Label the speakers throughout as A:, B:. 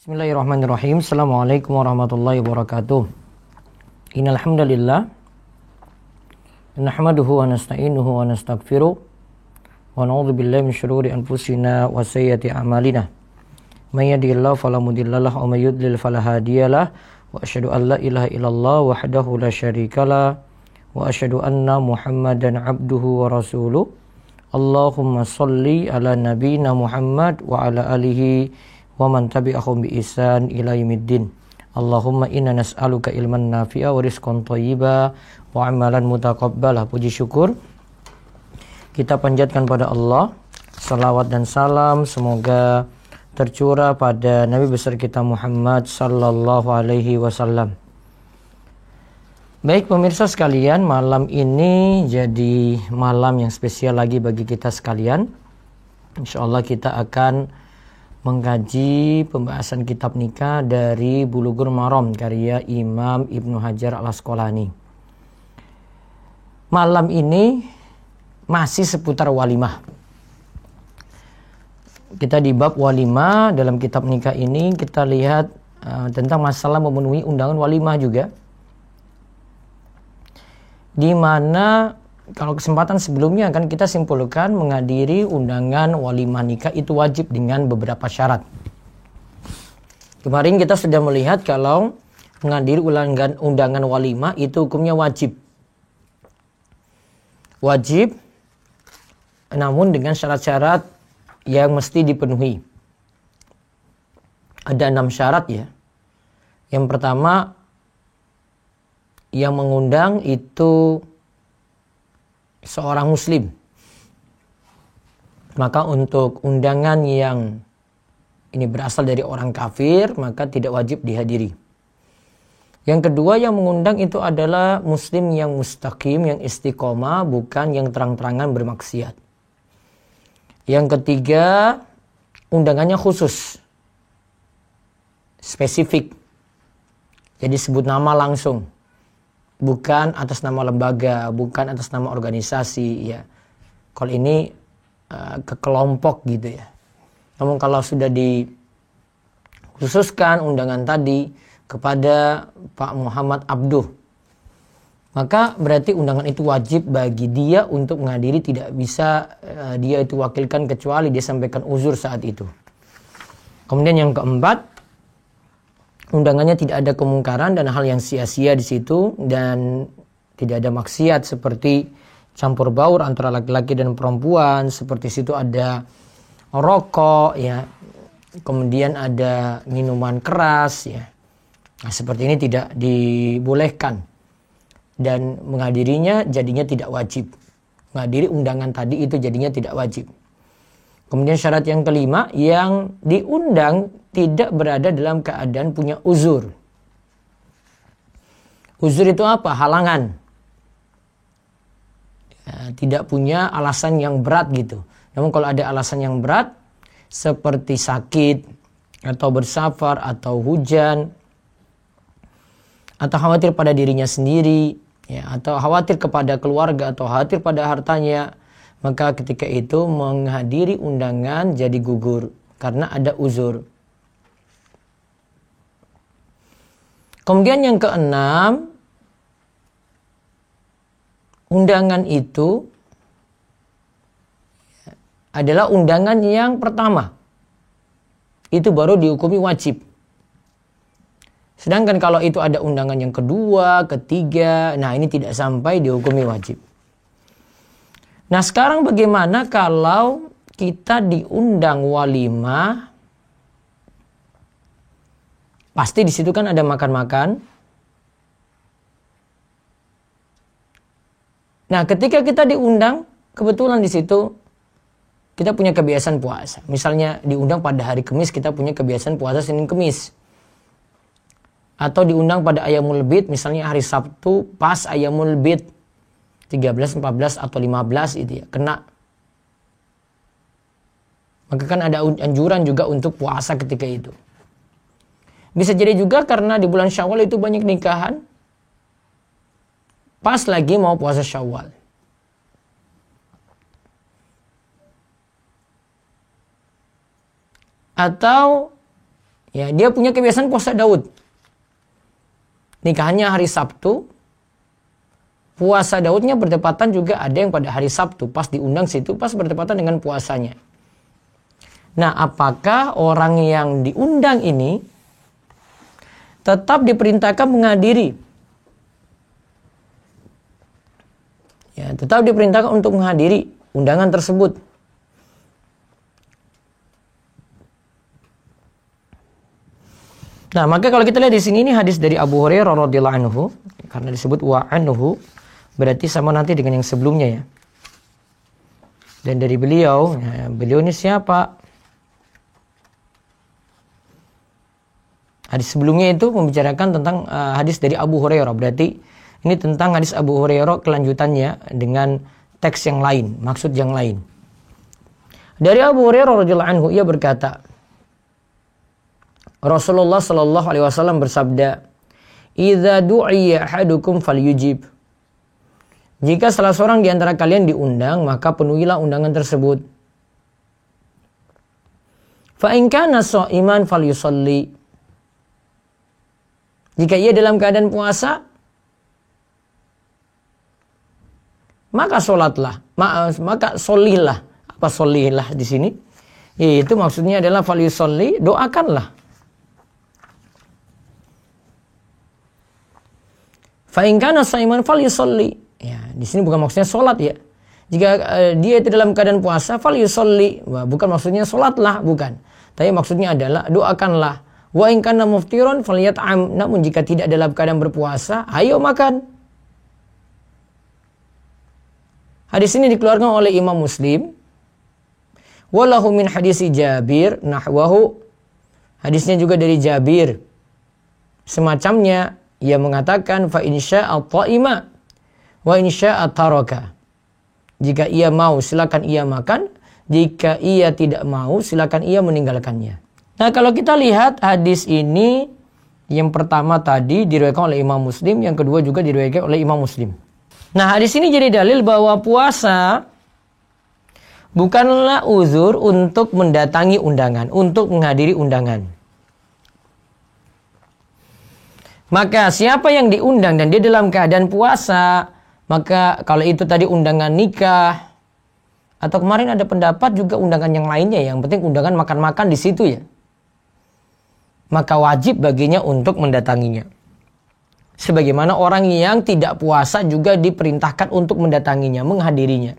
A: Bismillahirrahmanirrahim. Assalamualaikum warahmatullahi wabarakatuh. Innal hamdalillah nahmaduhu wa nasta'inuhu wa nastaghfiruh wa na'udzu billahi min syururi anfusina wa sayyiati a'malina. May yahdihillahu fala mudhillalah wa may yudlil fala hadiyalah wa asyhadu an la ilaha illallah wahdahu la syarikalah wa asyhadu anna Muhammadan abduhu wa rasuluh. Allahumma shalli ala nabiyyina Muhammad wa ala alihi wa man tabi'ahum bi ihsan ila yaumiddin. Allahumma inna nas'aluka ilman nafi'a wa rizqan thayyiba wa amalan mutaqabbala. Puji syukur kita panjatkan pada Allah, salawat dan salam semoga tercurah pada Nabi besar kita Muhammad sallallahu alaihi wasallam. Baik pemirsa sekalian, malam ini jadi malam yang spesial lagi bagi kita sekalian. Insyaallah kita akan mengkaji pembahasan kitab nikah dari Bulughul Maram karya Imam Ibnu Hajar Al-Asqalani. Malam ini masih seputar walimah. Kita di bab walimah dalam kitab nikah ini kita lihat tentang masalah memenuhi undangan walimah juga. Di mana kalau kesempatan sebelumnya kan kita simpulkan menghadiri undangan walimah nikah itu wajib dengan beberapa syarat. Kemarin kita sudah melihat kalau menghadiri undangan walimah itu hukumnya wajib. Wajib namun dengan syarat-syarat yang mesti dipenuhi. Ada 6 syarat ya. Yang pertama, yang mengundang itu seorang muslim. Maka untuk undangan yang ini berasal dari orang kafir, maka tidak wajib dihadiri. Yang kedua yang mengundang itu adalah muslim yang mustaqim, yang istiqomah, bukan yang terang-terangan bermaksiat. Yang ketiga, undangannya khusus, spesifik. Jadi sebut nama langsung. Bukan atas nama lembaga, bukan atas nama organisasi ya. Kalau ini ke kelompok gitu ya. Namun kalau sudah dikhususkan undangan tadi kepada Pak Muhammad Abduh, maka berarti undangan itu wajib bagi dia untuk menghadiri, tidak bisa dia itu wakilkan kecuali dia sampaikan uzur saat itu. Kemudian yang keempat, undangannya tidak ada kemungkaran dan hal yang sia-sia di situ dan tidak ada maksiat seperti campur baur antara laki-laki dan perempuan, seperti situ ada rokok ya. Kemudian ada minuman keras ya. Nah, seperti ini tidak dibolehkan dan menghadirinya jadinya tidak wajib. Menghadiri undangan tadi itu jadinya tidak wajib. Kemudian syarat yang kelima, yang diundang tidak berada dalam keadaan punya uzur. Uzur itu apa? Halangan. Ya, tidak punya alasan yang berat gitu. Namun kalau ada alasan yang berat, seperti sakit, atau bersafar, atau hujan, atau khawatir pada dirinya sendiri, ya, atau khawatir kepada keluarga, atau khawatir pada hartanya, maka ketika itu menghadiri undangan jadi gugur karena ada uzur. Kemudian yang keenam, undangan itu adalah undangan yang pertama. Itu baru dihukumi wajib. Sedangkan kalau itu ada undangan yang kedua, ketiga, nah ini tidak sampai dihukumi wajib. Nah sekarang bagaimana kalau kita diundang walimah, pasti di situ kan ada makan-makan. Nah ketika kita diundang, kebetulan di situ kita punya kebiasaan puasa. Misalnya diundang pada hari Kamis, kita punya kebiasaan puasa Senin Kamis. Atau diundang pada Ayyamul Bid, misalnya hari Sabtu pas Ayyamul Bid. 13, 14, atau 15 itu ya, kena. Maka kan ada anjuran juga untuk puasa ketika itu. Bisa jadi juga karena di bulan Syawal itu banyak nikahan. Pas lagi mau puasa Syawal. Atau Ya, dia punya kebiasaan puasa Daud. Nikahnya hari Sabtu. Puasa Daudnya bertepatan juga ada yang pada hari Sabtu. Pas diundang situ, pas bertepatan dengan puasanya. Nah, apakah orang yang diundang ini tetap diperintahkan menghadiri? Ya, tetap diperintahkan untuk menghadiri undangan tersebut. Nah, maka kalau kita lihat di sini, ini hadis dari Abu Hurairah radhiyallahu anhu, karena disebut wa anhu, berarti sama nanti dengan yang sebelumnya ya. Dan dari beliau, ya, beliau ini siapa? Hadis sebelumnya itu membicarakan tentang hadis dari Abu Hurairah. Berarti ini tentang hadis Abu Hurairah kelanjutannya dengan teks yang lain, maksud yang lain. Dari Abu Hurairah radhiyallahu anhu, ia berkata, Rasulullah sallallahu alaihi wasallam bersabda, "Idza du'iya ahadukum falyujib." Jika salah seorang di antara kalian diundang, maka penuhilah undangan tersebut. Fa in kana sha'iman falyusalli. Jika ia dalam keadaan puasa, maka sholatlah, maka sholilah. Apa sholilah di sini? Itu maksudnya adalah falyusalli, doakanlah. Fa in kana sha'iman falyusalli. Ya, di sini bukan maksudnya sholat ya. Jika dia itu dalam keadaan puasa, falyusalli. Bukan maksudnya sholatlah, bukan. Tapi maksudnya adalah doakanlah. Wa in kana muftiron falyat'am. Namun jika tidak dalam keadaan berpuasa, ayo makan. Hadis ini dikeluarkan oleh Imam Muslim. Walahu min hadisi Jabir nahwahu. Hadisnya juga dari Jabir. Semacamnya, ia mengatakan fa in syaa ta'ima wa in syaa taraka. Jika ia mau silakan ia makan, jika ia tidak mau silakan ia meninggalkannya. Nah, kalau kita lihat hadis ini, yang pertama tadi diriwayatkan oleh Imam Muslim, yang kedua juga diriwayatkan oleh Imam Muslim. Nah, hadis ini jadi dalil bahwa puasa bukanlah uzur untuk mendatangi undangan, untuk menghadiri undangan. Maka siapa yang diundang dan dia dalam keadaan puasa, maka kalau itu tadi undangan nikah, atau kemarin ada pendapat juga undangan yang lainnya, yang penting undangan makan-makan di situ ya, maka wajib baginya untuk mendatanginya. Sebagaimana orang yang tidak puasa juga diperintahkan untuk mendatanginya, menghadirinya.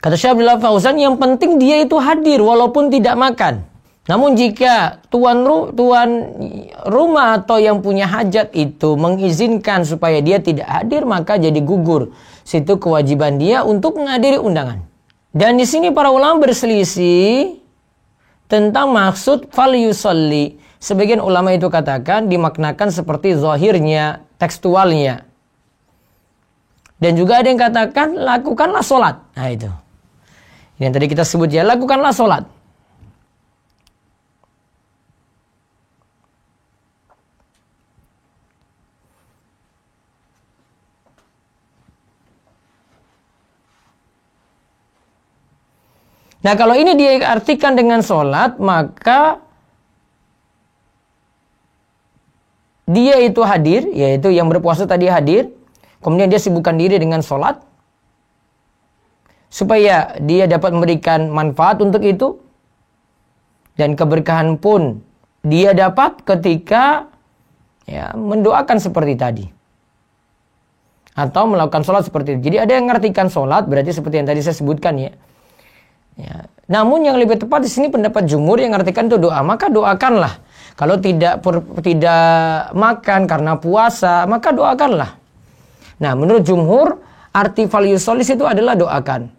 A: Kata Syekh Abdullah Fauzan, yang penting dia itu hadir walaupun tidak makan. Namun jika tuan rumah atau yang punya hajat itu mengizinkan supaya dia tidak hadir, maka jadi gugur situ kewajiban dia untuk menghadiri undangan. Dan di sini para ulama berselisih tentang maksud falyusalli. Sebagian ulama itu katakan dimaknakan seperti zahirnya, tekstualnya. Dan juga ada yang katakan lakukanlah sholat. Nah itu. Yang tadi kita sebut ya, lakukanlah sholat. Nah, kalau ini diartikan dengan sholat, maka dia itu hadir, yaitu yang berpuasa tadi hadir, kemudian dia sibukkan diri dengan sholat, supaya dia dapat memberikan manfaat untuk itu, dan keberkahan pun dia dapat ketika ya, mendoakan seperti tadi. Atau melakukan sholat seperti itu. Jadi ada yang mengartikan sholat, berarti seperti yang tadi saya sebutkan ya. Ya. Namun yang lebih tepat di sini pendapat jumhur yang artikan itu doa, maka doakanlah. Kalau tidak makan karena puasa, maka doakanlah. Nah, menurut jumhur arti falyusollis itu adalah doakan.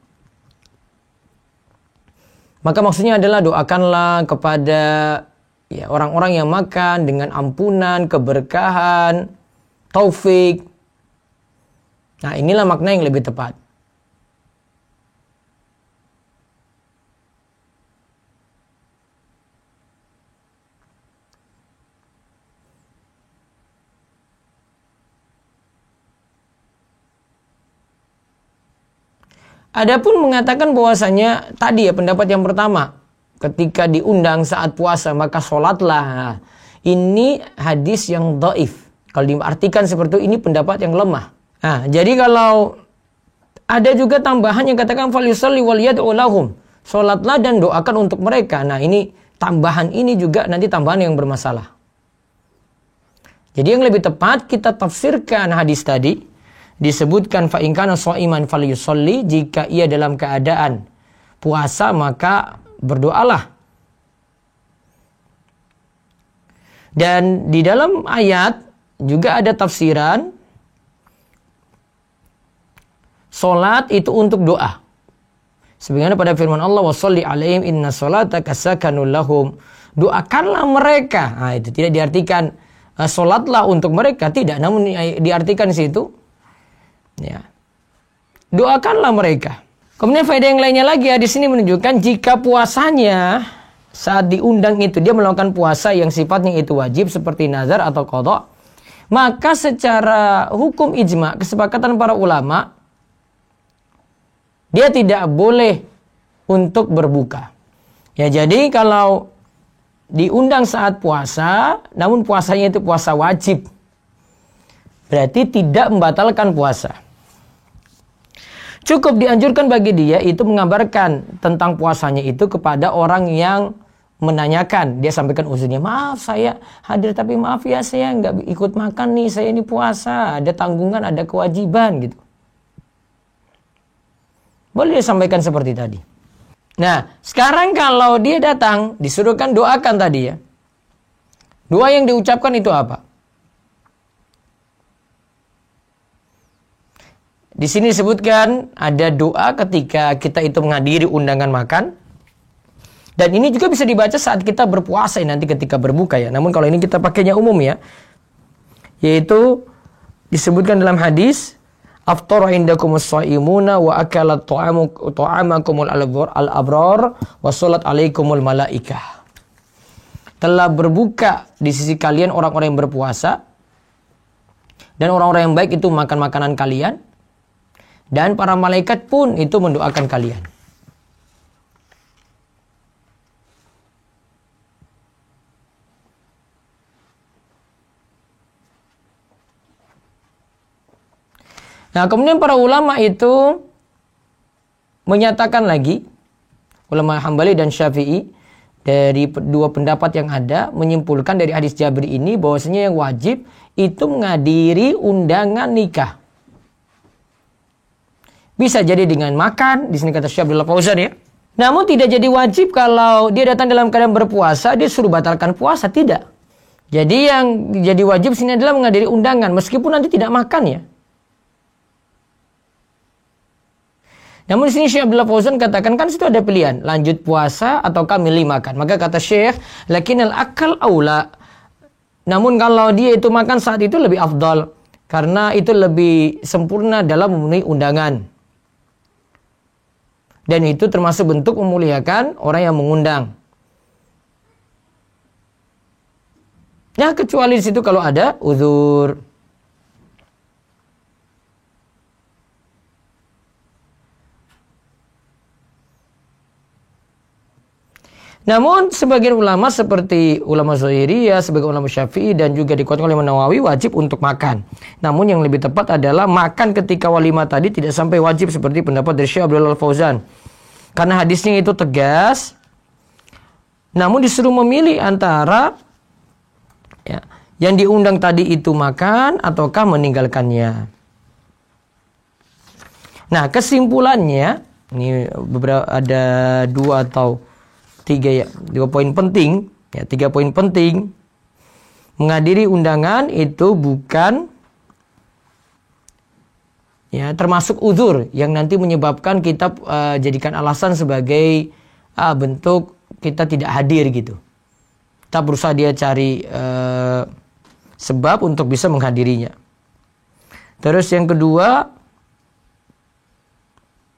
A: Maka maksudnya adalah doakanlah kepada ya, orang-orang yang makan dengan ampunan, keberkahan, taufik. Nah, inilah makna yang lebih tepat. Adapun mengatakan bahwasanya tadi ya pendapat yang pertama, ketika diundang saat puasa maka sholatlah. Ini hadis yang dhaif. Kalau diartikan seperti itu, ini pendapat yang lemah. Nah, jadi kalau ada juga tambahan yang katakan falyusalli wal yad'u lahum. Sholatlah dan doakan untuk mereka. Nah, ini tambahan ini juga nanti tambahan yang bermasalah. Jadi yang lebih tepat kita tafsirkan hadis tadi. Disebutkan fa in kana sha'iman falyusalli, jika ia dalam keadaan puasa maka berdoalah. Dan di dalam ayat juga ada tafsiran salat itu untuk doa. Sebagaimana pada firman Allah washolli alaihim inna salataka sakanul lahum. Doakanlah mereka. Nah, itu tidak diartikan salatlah untuk mereka, tidak, namun diartikan di situ ya. Doakanlah mereka. Kemudian faedah yang lainnya lagi ya, di sini menunjukkan jika puasanya saat diundang itu dia melakukan puasa yang sifatnya itu wajib seperti nazar atau qadha, maka secara hukum ijma, kesepakatan para ulama, dia tidak boleh untuk berbuka. Ya, jadi kalau diundang saat puasa, namun puasanya itu puasa wajib, berarti tidak membatalkan puasa. Cukup dianjurkan bagi dia itu mengabarkan tentang puasanya itu kepada orang yang menanyakan. Dia sampaikan uzurnya, maaf saya hadir tapi maaf ya saya nggak ikut makan nih, saya ini puasa, ada tanggungan, ada kewajiban gitu. Boleh dia sampaikan seperti tadi. Nah, sekarang kalau dia datang, disuruhkan doakan tadi ya. Doa yang diucapkan itu apa? Di sini disebutkan ada doa ketika kita itu menghadiri undangan makan. Dan ini juga bisa dibaca saat kita berpuasa nanti ketika berbuka ya. Namun kalau ini kita pakainya umum ya. Yaitu disebutkan dalam hadis, aftara indakumus shaimuna wa akalat ta'amakumul al-abrar wa salat alaikumul malaikah. Telah berbuka di sisi kalian orang-orang yang berpuasa, dan orang-orang yang baik itu makan makanan kalian, dan para malaikat pun itu mendoakan kalian. Nah, kemudian para ulama itu menyatakan lagi, ulama Hambali dan Syafi'i, dari dua pendapat yang ada, menyimpulkan dari hadis Jabir ini bahwasanya yang wajib itu menghadiri undangan nikah. Bisa jadi dengan makan, di sini kata Syekh Abdullah Fauzan ya. Namun tidak jadi wajib kalau dia datang dalam keadaan berpuasa, dia suruh batalkan puasa, tidak. Jadi yang jadi wajib sini adalah menghadiri undangan, meskipun nanti tidak makan ya. Namun di sini Syekh Abdullah Fauzan katakan kan situ ada pilihan, lanjut puasa ataukah milih makan. Maka kata Syekh, lakinnal akal aula. Namun kalau dia itu makan saat itu lebih afdal, karena itu lebih sempurna dalam memenuhi undangan. Dan itu termasuk bentuk memuliakan orang yang mengundang. Ya, kecuali di situ kalau ada uzur. Namun sebagian ulama seperti ulama Zahiriyah, sebagian ulama Syafi'i dan juga dikuatkan oleh Imam Nawawi wajib untuk makan. Namun yang lebih tepat adalah makan ketika walimah tadi tidak sampai wajib seperti pendapat dari Syekh Abdullah Fauzan. Karena hadisnya itu tegas. Namun disuruh memilih antara ya, yang diundang tadi itu makan ataukah meninggalkannya. Nah, kesimpulannya ini beberapa ada dua atau tiga poin penting, ya, 3 poin penting. Menghadiri undangan itu bukan ya termasuk uzur yang nanti menyebabkan kita jadikan alasan sebagai bentuk kita tidak hadir gitu. Kita berusaha dia cari sebab untuk bisa menghadirinya. Terus yang kedua,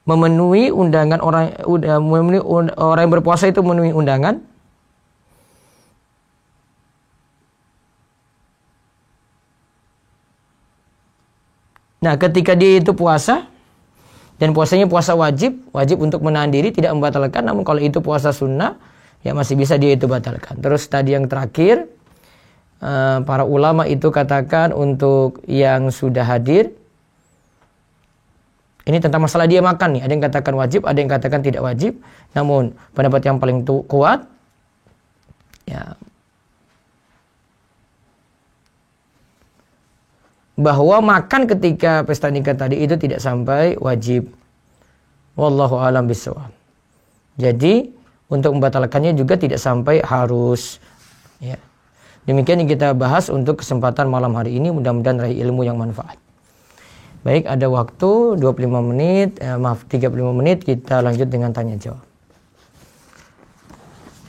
A: memenuhi undangan orang yang berpuasa itu memenuhi undangan. Nah, ketika dia itu puasa, Dan puasanya puasa wajib untuk menahan diri, tidak membatalkan. Namun kalau itu puasa sunnah, ya masih bisa dia itu batalkan. Terus tadi yang terakhir, para ulama itu katakan untuk yang sudah hadir, ini tentang masalah dia makan nih. Ada yang katakan wajib, ada yang katakan tidak wajib. Namun pendapat yang paling kuat, ya, bahwa makan ketika pesta nikah tadi itu tidak sampai wajib. Wallahu a'lam bishawab. Jadi untuk membatalkannya juga tidak sampai harus. Ya. Demikian yang kita bahas untuk kesempatan malam hari ini. Mudah-mudahan raih ilmu yang manfaat. Baik, ada waktu 25 menit, 35 menit kita lanjut dengan tanya jawab.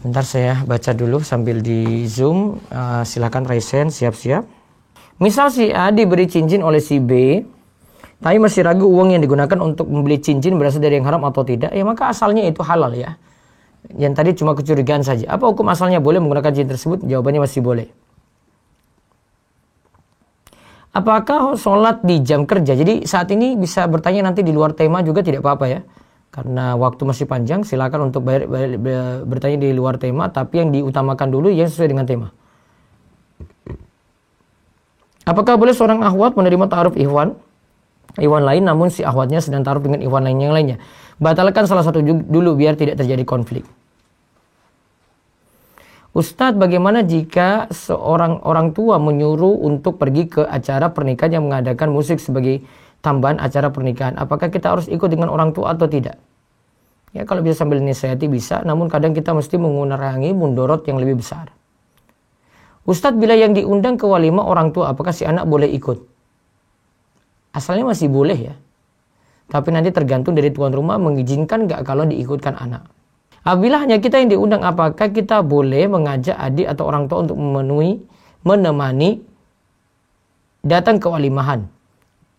A: Bentar saya baca dulu sambil di Zoom. Silakan Raisen siap-siap. Misal si A diberi cincin oleh si B, tapi masih ragu uang yang digunakan untuk membeli cincin berasal dari yang haram atau tidak, ya maka asalnya itu halal ya. Yang tadi cuma kecurigaan saja. Apa hukum asalnya boleh menggunakan cincin tersebut? Jawabannya masih boleh. Apakah sholat di jam kerja? Jadi saat ini bisa bertanya nanti di luar tema juga tidak apa-apa ya. Karena waktu masih panjang, silakan untuk bertanya di luar tema, tapi yang diutamakan dulu yang sesuai dengan tema. Apakah boleh seorang akhwat menerima ta'aruf ikhwan lain namun si akhwatnya sedang ta'aruf dengan ikhwan lain yang lainnya? Batalkan salah satu dulu biar tidak terjadi konflik. Ustadz, bagaimana jika seorang orang tua menyuruh untuk pergi ke acara pernikahan yang mengadakan musik sebagai tambahan acara pernikahan? Apakah kita harus ikut dengan orang tua atau tidak? Ya, kalau bisa sambil nasihati bisa, namun kadang kita mesti mengurangi mundorot yang lebih besar. Ustadz, bila yang diundang ke walimah orang tua, apakah si anak boleh ikut? Asalnya masih boleh ya. Tapi nanti tergantung dari tuan rumah mengizinkan nggak kalau diikutkan anak. Apabila hanya kita yang diundang, apakah kita boleh mengajak adik atau orang tua untuk menemani datang ke walimahan?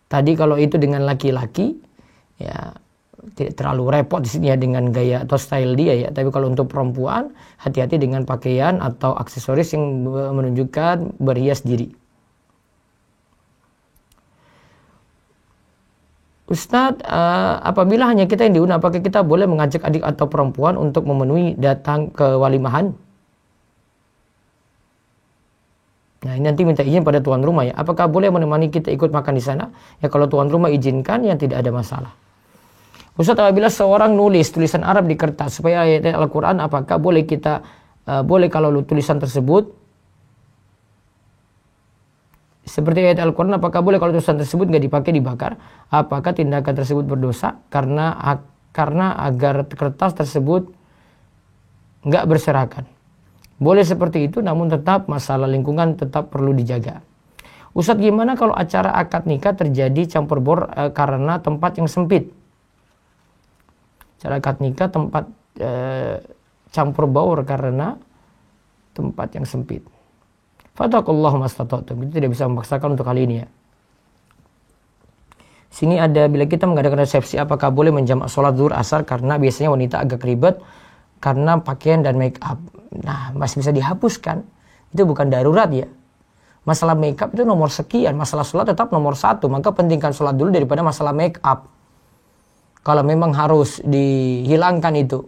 A: Tadi kalau itu dengan laki-laki, ya tidak terlalu repot di sini ya dengan gaya atau style dia ya. Tapi kalau untuk perempuan, hati-hati dengan pakaian atau aksesoris yang menunjukkan berhias diri. Ustadz, apabila hanya kita yang diundang, apakah kita boleh mengajak adik atau perempuan untuk memenuhi datang ke walimahan? Nah, ini nanti minta izin pada tuan rumah ya. Apakah boleh menemani kita ikut makan di sana? Ya kalau tuan rumah izinkan, ya tidak ada masalah. Ustadz, apabila seorang nulis tulisan Arab di kertas supaya ayat Al-Quran, apakah boleh kita, boleh kalau tulisan tersebut seperti ayat Al-Quran, apakah boleh kalau tulisan tersebut nggak dipakai dibakar? Apakah tindakan tersebut berdosa? Karena agar kertas tersebut nggak berserakan. Boleh seperti itu, namun tetap masalah lingkungan tetap perlu dijaga. Ustadz, gimana kalau acara akad nikah terjadi campur bor karena tempat yang sempit? Acara akad nikah tempat campur baur karena tempat yang sempit. Fatakullahu mastata'tum. Itu tidak bisa memaksakan untuk hal ini ya. Sini ada, bila kita mengadakan resepsi, apakah boleh menjamak sholat zuhur asar? Karena biasanya wanita agak ribet karena pakaian dan make up. Nah, masih bisa dihapuskan. Itu bukan darurat ya. Masalah make up itu nomor sekian. Masalah sholat tetap nomor 1. Maka pentingkan sholat dulu daripada masalah make up. Kalau memang harus dihilangkan itu,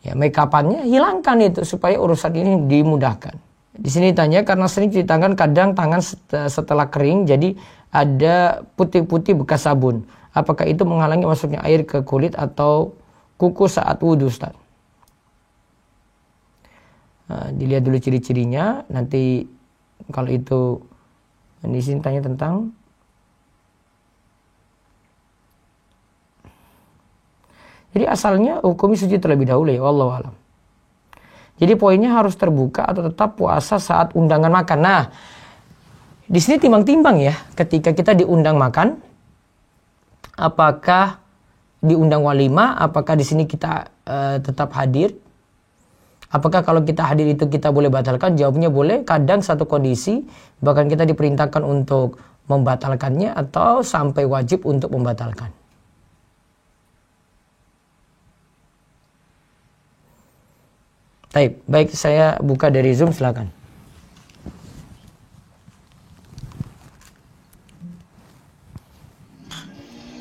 A: ya make up-annya hilangkan itu supaya urusan ini dimudahkan. Di sini tanya, karena sering cuci tangan, kadang tangan setelah kering jadi ada putih-putih bekas sabun. Apakah itu menghalangi masuknya air ke kulit atau kuku saat wudhu, Ustaz? Dilihat dulu ciri-cirinya. Nanti kalau itu, di sini tanya tentang jadi asalnya hukumnya suci terlebih dahulu ya, wallahu a'lam. Jadi poinnya harus terbuka atau tetap puasa saat undangan makan. Nah, di sini timbang-timbang ya, ketika kita diundang makan, apakah diundang walimah, apakah di sini kita tetap hadir? Apakah kalau kita hadir itu kita boleh batalkan? Jawabnya boleh. Kadang satu kondisi bahkan kita diperintahkan untuk membatalkannya atau sampai wajib untuk membatalkan. Baik, saya buka dari Zoom, silakan.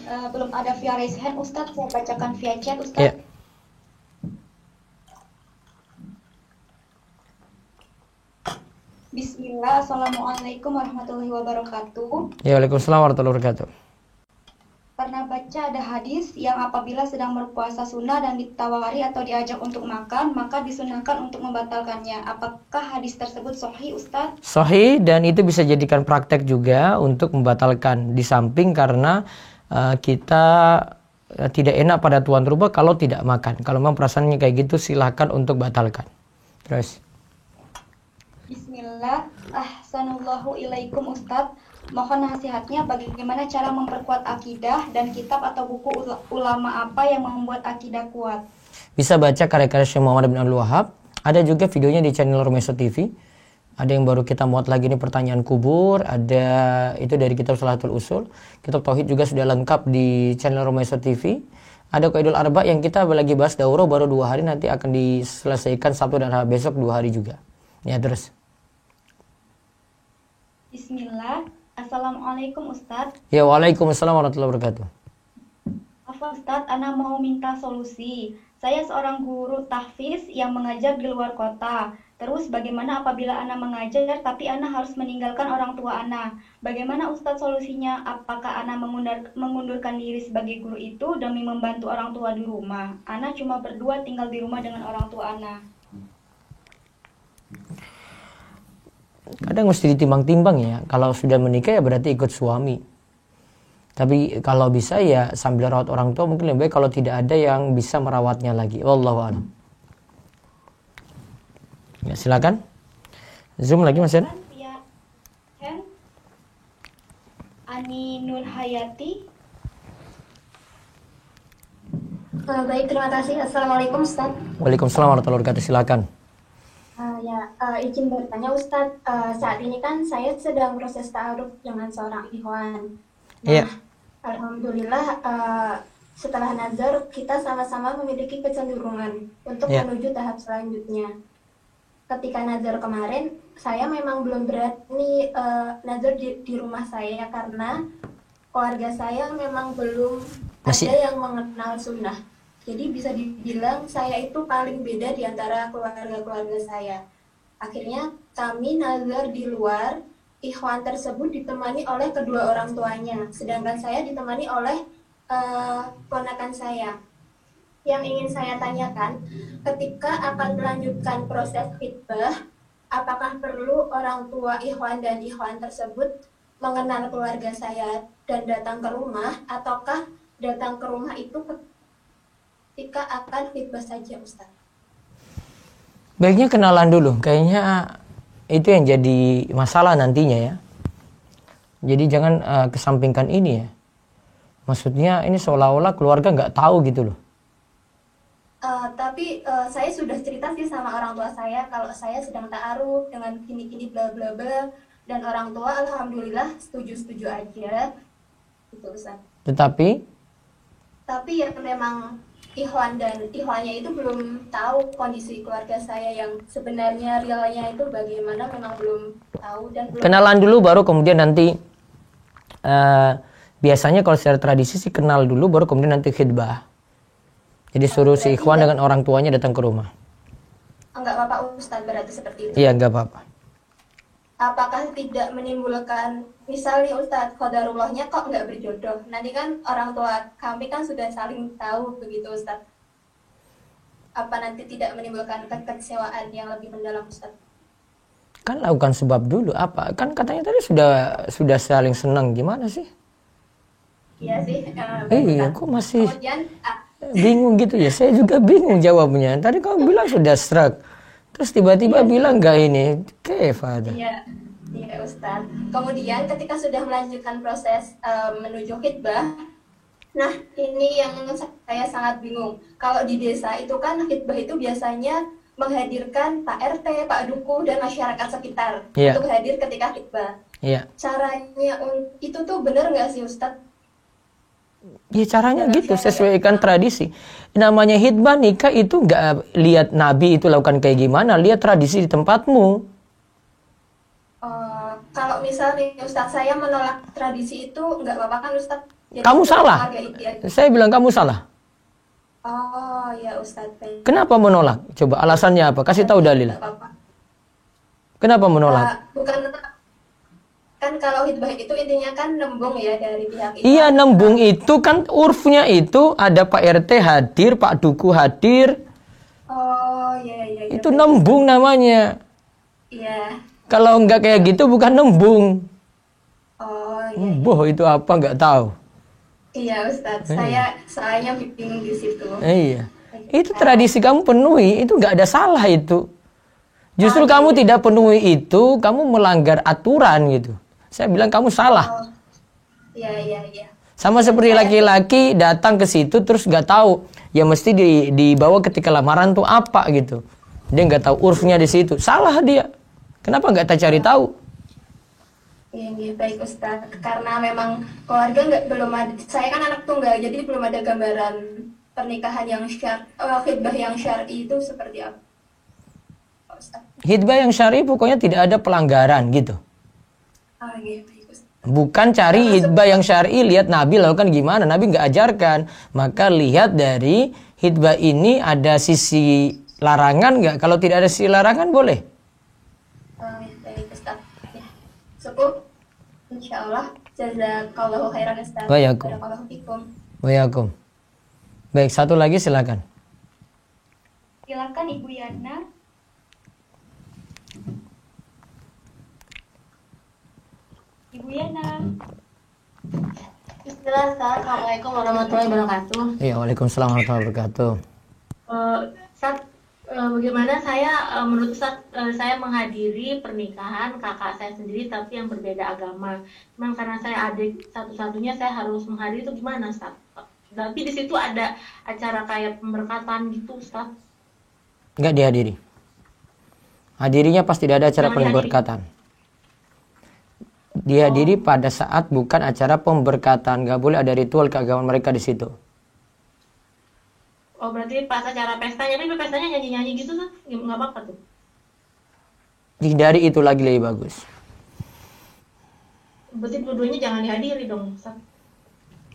B: belum ada via raise hand Ustadz, saya bacakan via chat
A: Ya.
B: Ustadz. Bismillah, Assalamualaikum warahmatullahi wabarakatuh.
A: Ya, waalaikumsalam warahmatullahi wabarakatuh.
B: Pernah baca ada hadis yang apabila sedang berpuasa sunnah dan ditawari atau diajak untuk makan, maka disunahkan untuk membatalkannya. Apakah hadis tersebut sahih, Ustadz?
A: Sahih, dan itu bisa jadikan praktek juga untuk membatalkan. Di samping karena kita tidak enak pada tuan rumah kalau tidak makan. Kalau memang perasaannya kayak gitu, silakan untuk batalkan. Terus.
B: Bismillah, ahsanullahu ilaikum Ustadz. Mohon nasihatnya bagaimana cara memperkuat akidah dan kitab atau buku ulama apa yang membuat akidah kuat.
A: Bisa baca karya-karya Syekh Muhammad bin Abdul Wahab. Ada juga videonya di channel Romeso TV. Ada yang baru kita muat lagi ini pertanyaan kubur. Ada itu dari kitab Salatul Usul. Kitab Tauhid juga sudah lengkap di channel Romeso TV. Ada Qaidul Arba yang kita lagi bahas daurah baru 2 hari, nanti akan diselesaikan Sabtu dan besok 2 hari juga. Ya, terus.
B: Bismillah. Assalamualaikum Ustadz.
A: Ya, waalaikumsalam warahmatullahi wabarakatuh.
B: Apa Ustadz, Ana mau minta solusi. Saya seorang guru tahfiz yang mengajar di luar kota. Terus bagaimana apabila Ana mengajar tapi Ana harus meninggalkan orang tua Ana? Bagaimana Ustadz solusinya? Apakah Ana mengundurkan diri sebagai guru itu demi membantu orang tua di rumah? Ana cuma berdua tinggal di rumah dengan orang tua Ana.
A: Kadang mesti ditimbang-timbang ya. Kalau sudah menikah ya berarti ikut suami. Tapi kalau bisa ya sambil rawat orang tua mungkin lebih baik kalau tidak ada yang bisa merawatnya lagi. Wallahu a'lam. Ya, silakan. Zoom lagi Mas Yan.
B: Ya. Ani Nur Hayati.
C: Baik, terima kasih. Assalamualaikum Ustaz.
A: Waalaikumsalam warahmatullahi wabarakatuh. Silakan.
C: Izin bertanya Ustadz, saat ini kan saya sedang proses ta'aruf dengan seorang ikhwan.
A: Iya.
C: Alhamdulillah setelah nazar kita sama-sama memiliki kecenderungan untuk
A: Iya.
C: menuju tahap selanjutnya. Ketika nazar kemarin, saya memang belum berani nazar di rumah saya karena keluarga saya memang belum
A: Masih-
C: ada yang mengenal sunnah. Jadi bisa dibilang saya itu paling beda di antara keluarga-keluarga saya. Akhirnya kami nazar di luar, ikhwan tersebut ditemani oleh kedua orang tuanya, sedangkan saya ditemani oleh ponakan saya. Yang ingin saya tanyakan, ketika akan melanjutkan proses khitbah, apakah perlu orang tua ikhwan dan ikhwan tersebut mengenal keluarga saya dan datang ke rumah, ataukah datang ke rumah itu ketika akan khitbah saja, Ustaz?
A: Baiknya kenalan dulu. Kayaknya itu yang jadi masalah nantinya ya. Jadi jangan kesampingkan ini ya. Maksudnya ini seolah-olah keluarga nggak tahu gitu loh.
C: Tapi saya sudah cerita sih sama orang tua saya kalau saya sedang ta'aruf dengan gini-gini bla bla bla, dan orang tua alhamdulillah setuju-setuju aja gitu, Ustaz.
A: Tetapi
C: Ya memang ikhwan dan ikhwannya itu belum tahu kondisi keluarga saya yang sebenarnya realnya itu bagaimana, memang belum tahu dan belum.
A: kenalan dulu baru kemudian nanti biasanya kalau secara tradisi sih kenal dulu baru kemudian nanti khidbah. Jadi suruh si ikhwan dengan orang tuanya datang ke rumah.
C: Enggak apa-apa Ustaz, berarti seperti itu.
A: Iya, nggak apa-apa.
C: Apakah tidak menimbulkan, misalnya Ustadz, qadarullahnya kok nggak berjodoh? Nanti kan orang tua kami kan sudah saling tahu begitu Ustadz. Apa nanti tidak menimbulkan kekecewaan yang lebih mendalam, Ustadz?
A: Kan lakukan sebab dulu apa? Kan katanya tadi sudah saling senang, gimana sih?
C: Iya sih.
A: Iya, kok masih
C: Kemudian
A: bingung gitu ya? Saya juga bingung jawabnya. Tadi kamu bilang sudah struck. Terus tiba-tiba bilang nggak ini, kefada.
C: Iya, Ustadz. Kemudian ketika sudah melanjutkan proses menuju khitbah, nah ini yang saya sangat bingung. Kalau di desa itu kan khitbah itu biasanya menghadirkan Pak RT, Pak Duku, dan masyarakat sekitar untuk hadir ketika khitbah.
A: Iya.
C: Caranya itu tuh benar nggak sih Ustadz?
A: Ya caranya gitu, sesuaikan tradisi. Namanya khitbah nikah itu nggak lihat Nabi itu lakukan kayak gimana, lihat tradisi di tempatmu.
C: Kalau misalnya Ustadz saya menolak tradisi itu nggak apa-apa kan Ustadz? Jadi
A: Kamu
C: untuk
A: salah.
C: keluarga inti aja.
A: Saya bilang kamu salah.
C: Oh ya Ustadz. Baik.
A: Kenapa menolak? Coba alasannya apa? Kasih tahu dalil.
C: Nggak apa-apa.
A: Kenapa menolak?
C: Bukan, kan kalau hitbah itu intinya kan nembung ya dari pihak
A: Iya, nembung itu kan urfnya itu ada Pak RT hadir, Pak Duku hadir.
C: Oh iya.
A: Itu nembung namanya.
C: Iya.
A: Kalau nggak kayak gitu bukan nembung.
C: Oh iya.
A: Boh, itu apa nggak tahu.
C: Iya Ustadz. Saya bingung di situ.
A: Iya. Itu tradisi kamu penuhi, itu nggak ada salah itu. Justru kamu tidak penuhi itu, kamu melanggar aturan gitu. Saya bilang kamu salah.
C: Oh. Iya.
A: Sama seperti laki-laki datang ke situ terus nggak tahu, ya mesti dibawa ketika lamaran tuh apa gitu. Dia nggak tahu urfnya di situ. Salah dia. Kenapa nggak kita cari tahu?
C: Iya, baik Ustadz. Karena memang keluarga belum ada. Saya kan anak tunggal, jadi belum ada gambaran pernikahan yang khitbah yang syar'i itu seperti apa. Ustadz.
A: Hitbah yang syar'i pokoknya tidak ada pelanggaran gitu.
C: Oh iya, baik Ustadz.
A: Bukan cari hitbah yang syar'i, lihat Nabi lakukan gimana. Nabi nggak ajarkan. Maka lihat dari hitbah ini ada sisi larangan nggak? Kalau tidak ada sisi larangan boleh.
C: Oh iya, baik Ustadz. Ya. Cukup. Insyaallah. Jazakallahu khairan Ustadz.
A: Waalaikumsalam.
C: Barakallahu fikum.
A: Waalaikumsalam. Baik, satu lagi silakan.
B: Silakan Ibu Yana. Ibu Yana.
D: Bismillah, Assalamualaikum warahmatullahi wabarakatuh.
A: Iya, waalaikumsalam warahmatullahi wabarakatuh.
D: Ustaz, bagaimana menurut Ustaz, saya menghadiri pernikahan kakak saya sendiri tapi yang berbeda agama. Memang karena saya adik satu-satunya saya harus menghadiri, itu gimana Ustaz? Tapi di situ ada acara kayak pemberkatan gitu Ustaz.
A: Enggak dihadiri. Hadirinya pas tidak ada acara
D: Jangan dihadiri.
A: pemberkatan. Dihadiri pada saat bukan acara pemberkatan. Nggak boleh ada ritual keagamaan mereka di situ.
D: Oh berarti pas acara pestanya, tapi pestanya nyanyi-nyanyi gitu Ustaz? Nggak apa-apa tuh?
A: Hindari itu lagi lebih bagus.
D: Berarti dua-duanya jangan dihadiri dong Ustaz.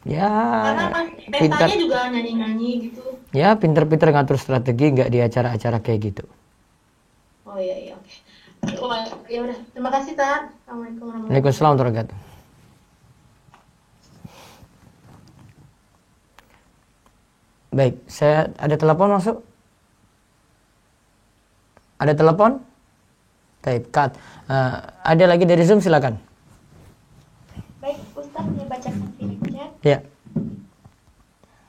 A: Ya,
D: Karena pas
A: pintar.
D: pestanya juga nyanyi-nyanyi gitu.
A: Ya, pinter-pinter ngatur strategi nggak di acara-acara kayak gitu.
D: Oh iya, oke. Oh, ya udah, terima kasih Ustaz. Assalamualaikum warahmatullahi
A: Waalaikumsalam warahmatullahi wabarakatuh. Baik, saya ada telepon masuk. Ada telepon? Baik, cut. Ada lagi dari Zoom, silakan.
B: Baik, Ustadz, saya bacakan di chat.
A: Ya.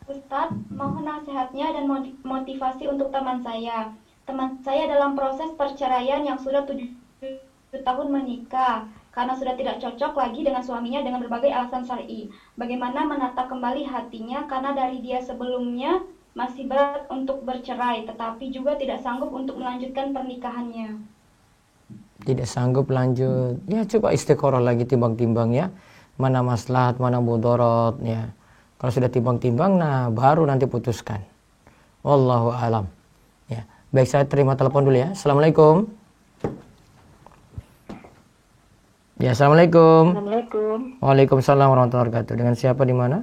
B: Ustadz, mohon nasihatnya dan motivasi untuk teman saya. Teman saya dalam proses perceraian yang sudah 7 tahun menikah karena sudah tidak cocok lagi dengan suaminya dengan berbagai alasan syar'i. Bagaimana menata kembali hatinya karena dari dia sebelumnya masih berat untuk bercerai tetapi juga tidak sanggup untuk melanjutkan pernikahannya.
A: Tidak sanggup lanjut. Ya, coba istiqoroh lagi, timbang-timbang ya. Mana maslahat, mana mudarat ya. Kalau sudah timbang-timbang, nah baru nanti putuskan. Wallahu alam. Ya. Baik, saya terima telepon dulu ya. Assalamualaikum. Ya, assalamualaikum.
E: Assalamualaikum.
A: Waalaikumsalam warahmatullahi wabarakatuh. Dengan siapa di mana?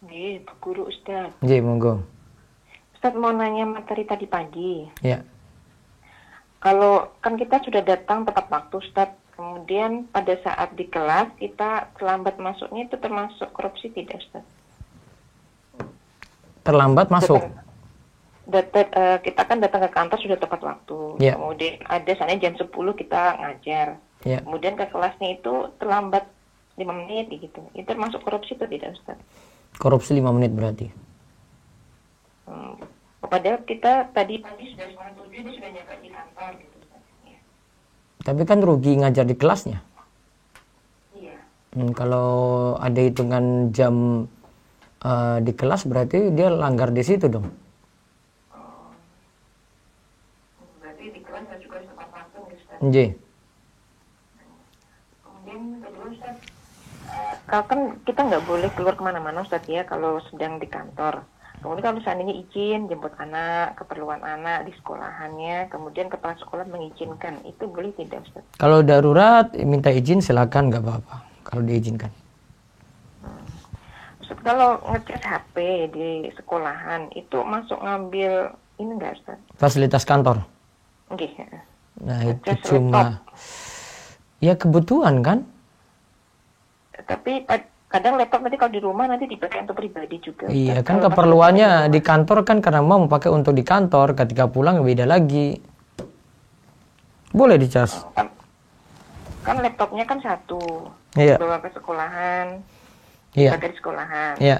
E: Nggih, Bu Guru Ustaz.
A: Nggih, monggo.
E: Ustaz mau nanya materi tadi pagi.
A: Ya.
E: Kalau kan kita sudah datang tepat waktu Ustaz, kemudian pada saat di kelas kita terlambat masuknya, itu termasuk korupsi tidak Ustaz?
A: Terlambat masuk.
E: Kita kan datang ke kantor sudah tepat waktu.
A: Ya.
E: Kemudian ada sana jam 10 kita ngajar.
A: Ya.
E: Kemudian ke kelasnya itu terlambat 5 menit gitu. Itu termasuk korupsi atau tidak Ustaz?
A: Korupsi 5 menit berarti.
E: Padahal kita tadi pagi sudah setengah 7 dia sudah nyampe di kantor gitu Ustaz. Ya.
A: Tapi kan rugi ngajar di kelasnya.
E: Iya.
A: Kalau ada hitungan jam di kelas berarti dia langgar di situ dong.
E: Berarti di kelas juga tepat waktu Ustaz.
A: Nggih.
E: Kemudian kedua Ustaz, kalau kan kita nggak boleh keluar kemana-mana Ustaz ya kalau sedang di kantor. Kemudian kalau seandainya izin jemput anak, keperluan anak di sekolahannya, kemudian kepala sekolah mengizinkan, itu boleh tidak Ustaz?
A: Kalau darurat minta izin silakan, nggak apa-apa kalau diizinkan.
E: Kalau ngecas HP di sekolahan itu masuk ngambil ini enggak Ustaz?
A: Fasilitas kantor.
E: Nggih.
A: Nah, itu
E: Ngecas
A: cuma ya kebutuhan kan?
E: Tapi kadang laptop nanti kalau di rumah nanti dipakai untuk pribadi juga.
A: Iya
E: Ustaz.
A: kan
E: Kalau
A: keperluannya di kantor kan karena mau pakai untuk di kantor, ketika pulang beda lagi. Boleh dicas.
E: kan laptopnya kan satu.
A: Iya.
E: Bawa ke sekolahan.
A: Iya.
E: Pakai di sekolahan.
A: Iya.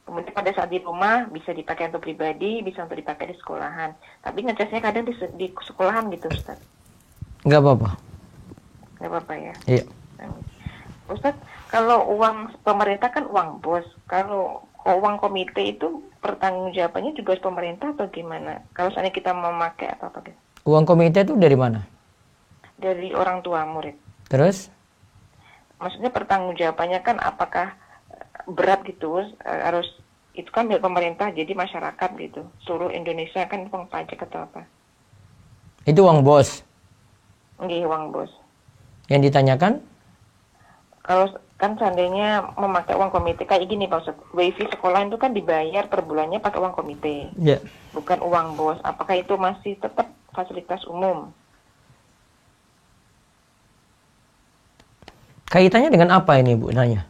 E: Kemudian pada saat di rumah bisa dipakai untuk pribadi, bisa untuk dipakai di sekolahan. Tapi ngecasnya kadang di sekolahan gitu, Ustaz.
A: Nggak apa-apa.
E: Nggak apa-apa ya.
A: Iya.
E: Ustaz, kalau uang pemerintah kan uang bos. Kalau uang komite itu pertanggungjawabannya juga pemerintah atau gimana? Kalau misalnya kita memakai atau apa gitu?
A: Uang komite itu dari mana?
E: Dari orang tua murid.
A: Terus?
E: Maksudnya pertanggungjawabannya kan apakah berat gitu, harus itu kan milik pemerintah jadi masyarakat gitu. Seluruh Indonesia kan uang pajak atau apa?
A: Itu uang bos.
E: Nggih, uang bos.
A: Yang ditanyakan?
E: Kalau kan seandainya memakai uang komite kayak gini Pak Ustadz, WiFi sekolah itu kan dibayar per bulannya pakai uang komite,
A: Iya.
E: bukan uang bos. Apakah itu masih tetap fasilitas umum?
A: Kaitannya dengan apa ini Bu nanya?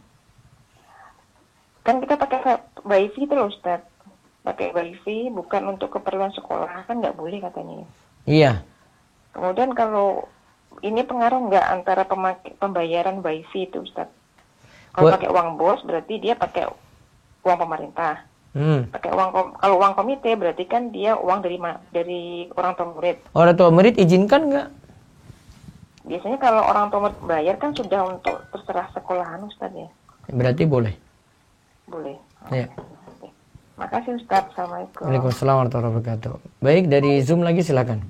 E: Kan kita pakai WiFi itu loh Ustadz, pakai WiFi bukan untuk keperluan sekolah kan nggak boleh katanya.
A: Iya.
E: Kemudian kalau ini pengaruh nggak antara pembayaran WiFi itu Ustadz? Kalau pakai uang bos berarti dia pakai uang pemerintah. Pakai uang kalau uang komite berarti kan dia uang dari orang tua murid.
A: Orang tua murid izinkan nggak?
E: Biasanya kalau orang tua murid bayar kan sudah untuk terserah sekolahan Ustadz ya.
A: Berarti boleh.
E: Boleh.
A: Iya.
E: Oke. Makasih Ustadz. Assalamualaikum.
A: Waalaikumsalam warahmatullahi wabarakatuh. Baik, dari Zoom lagi silakan.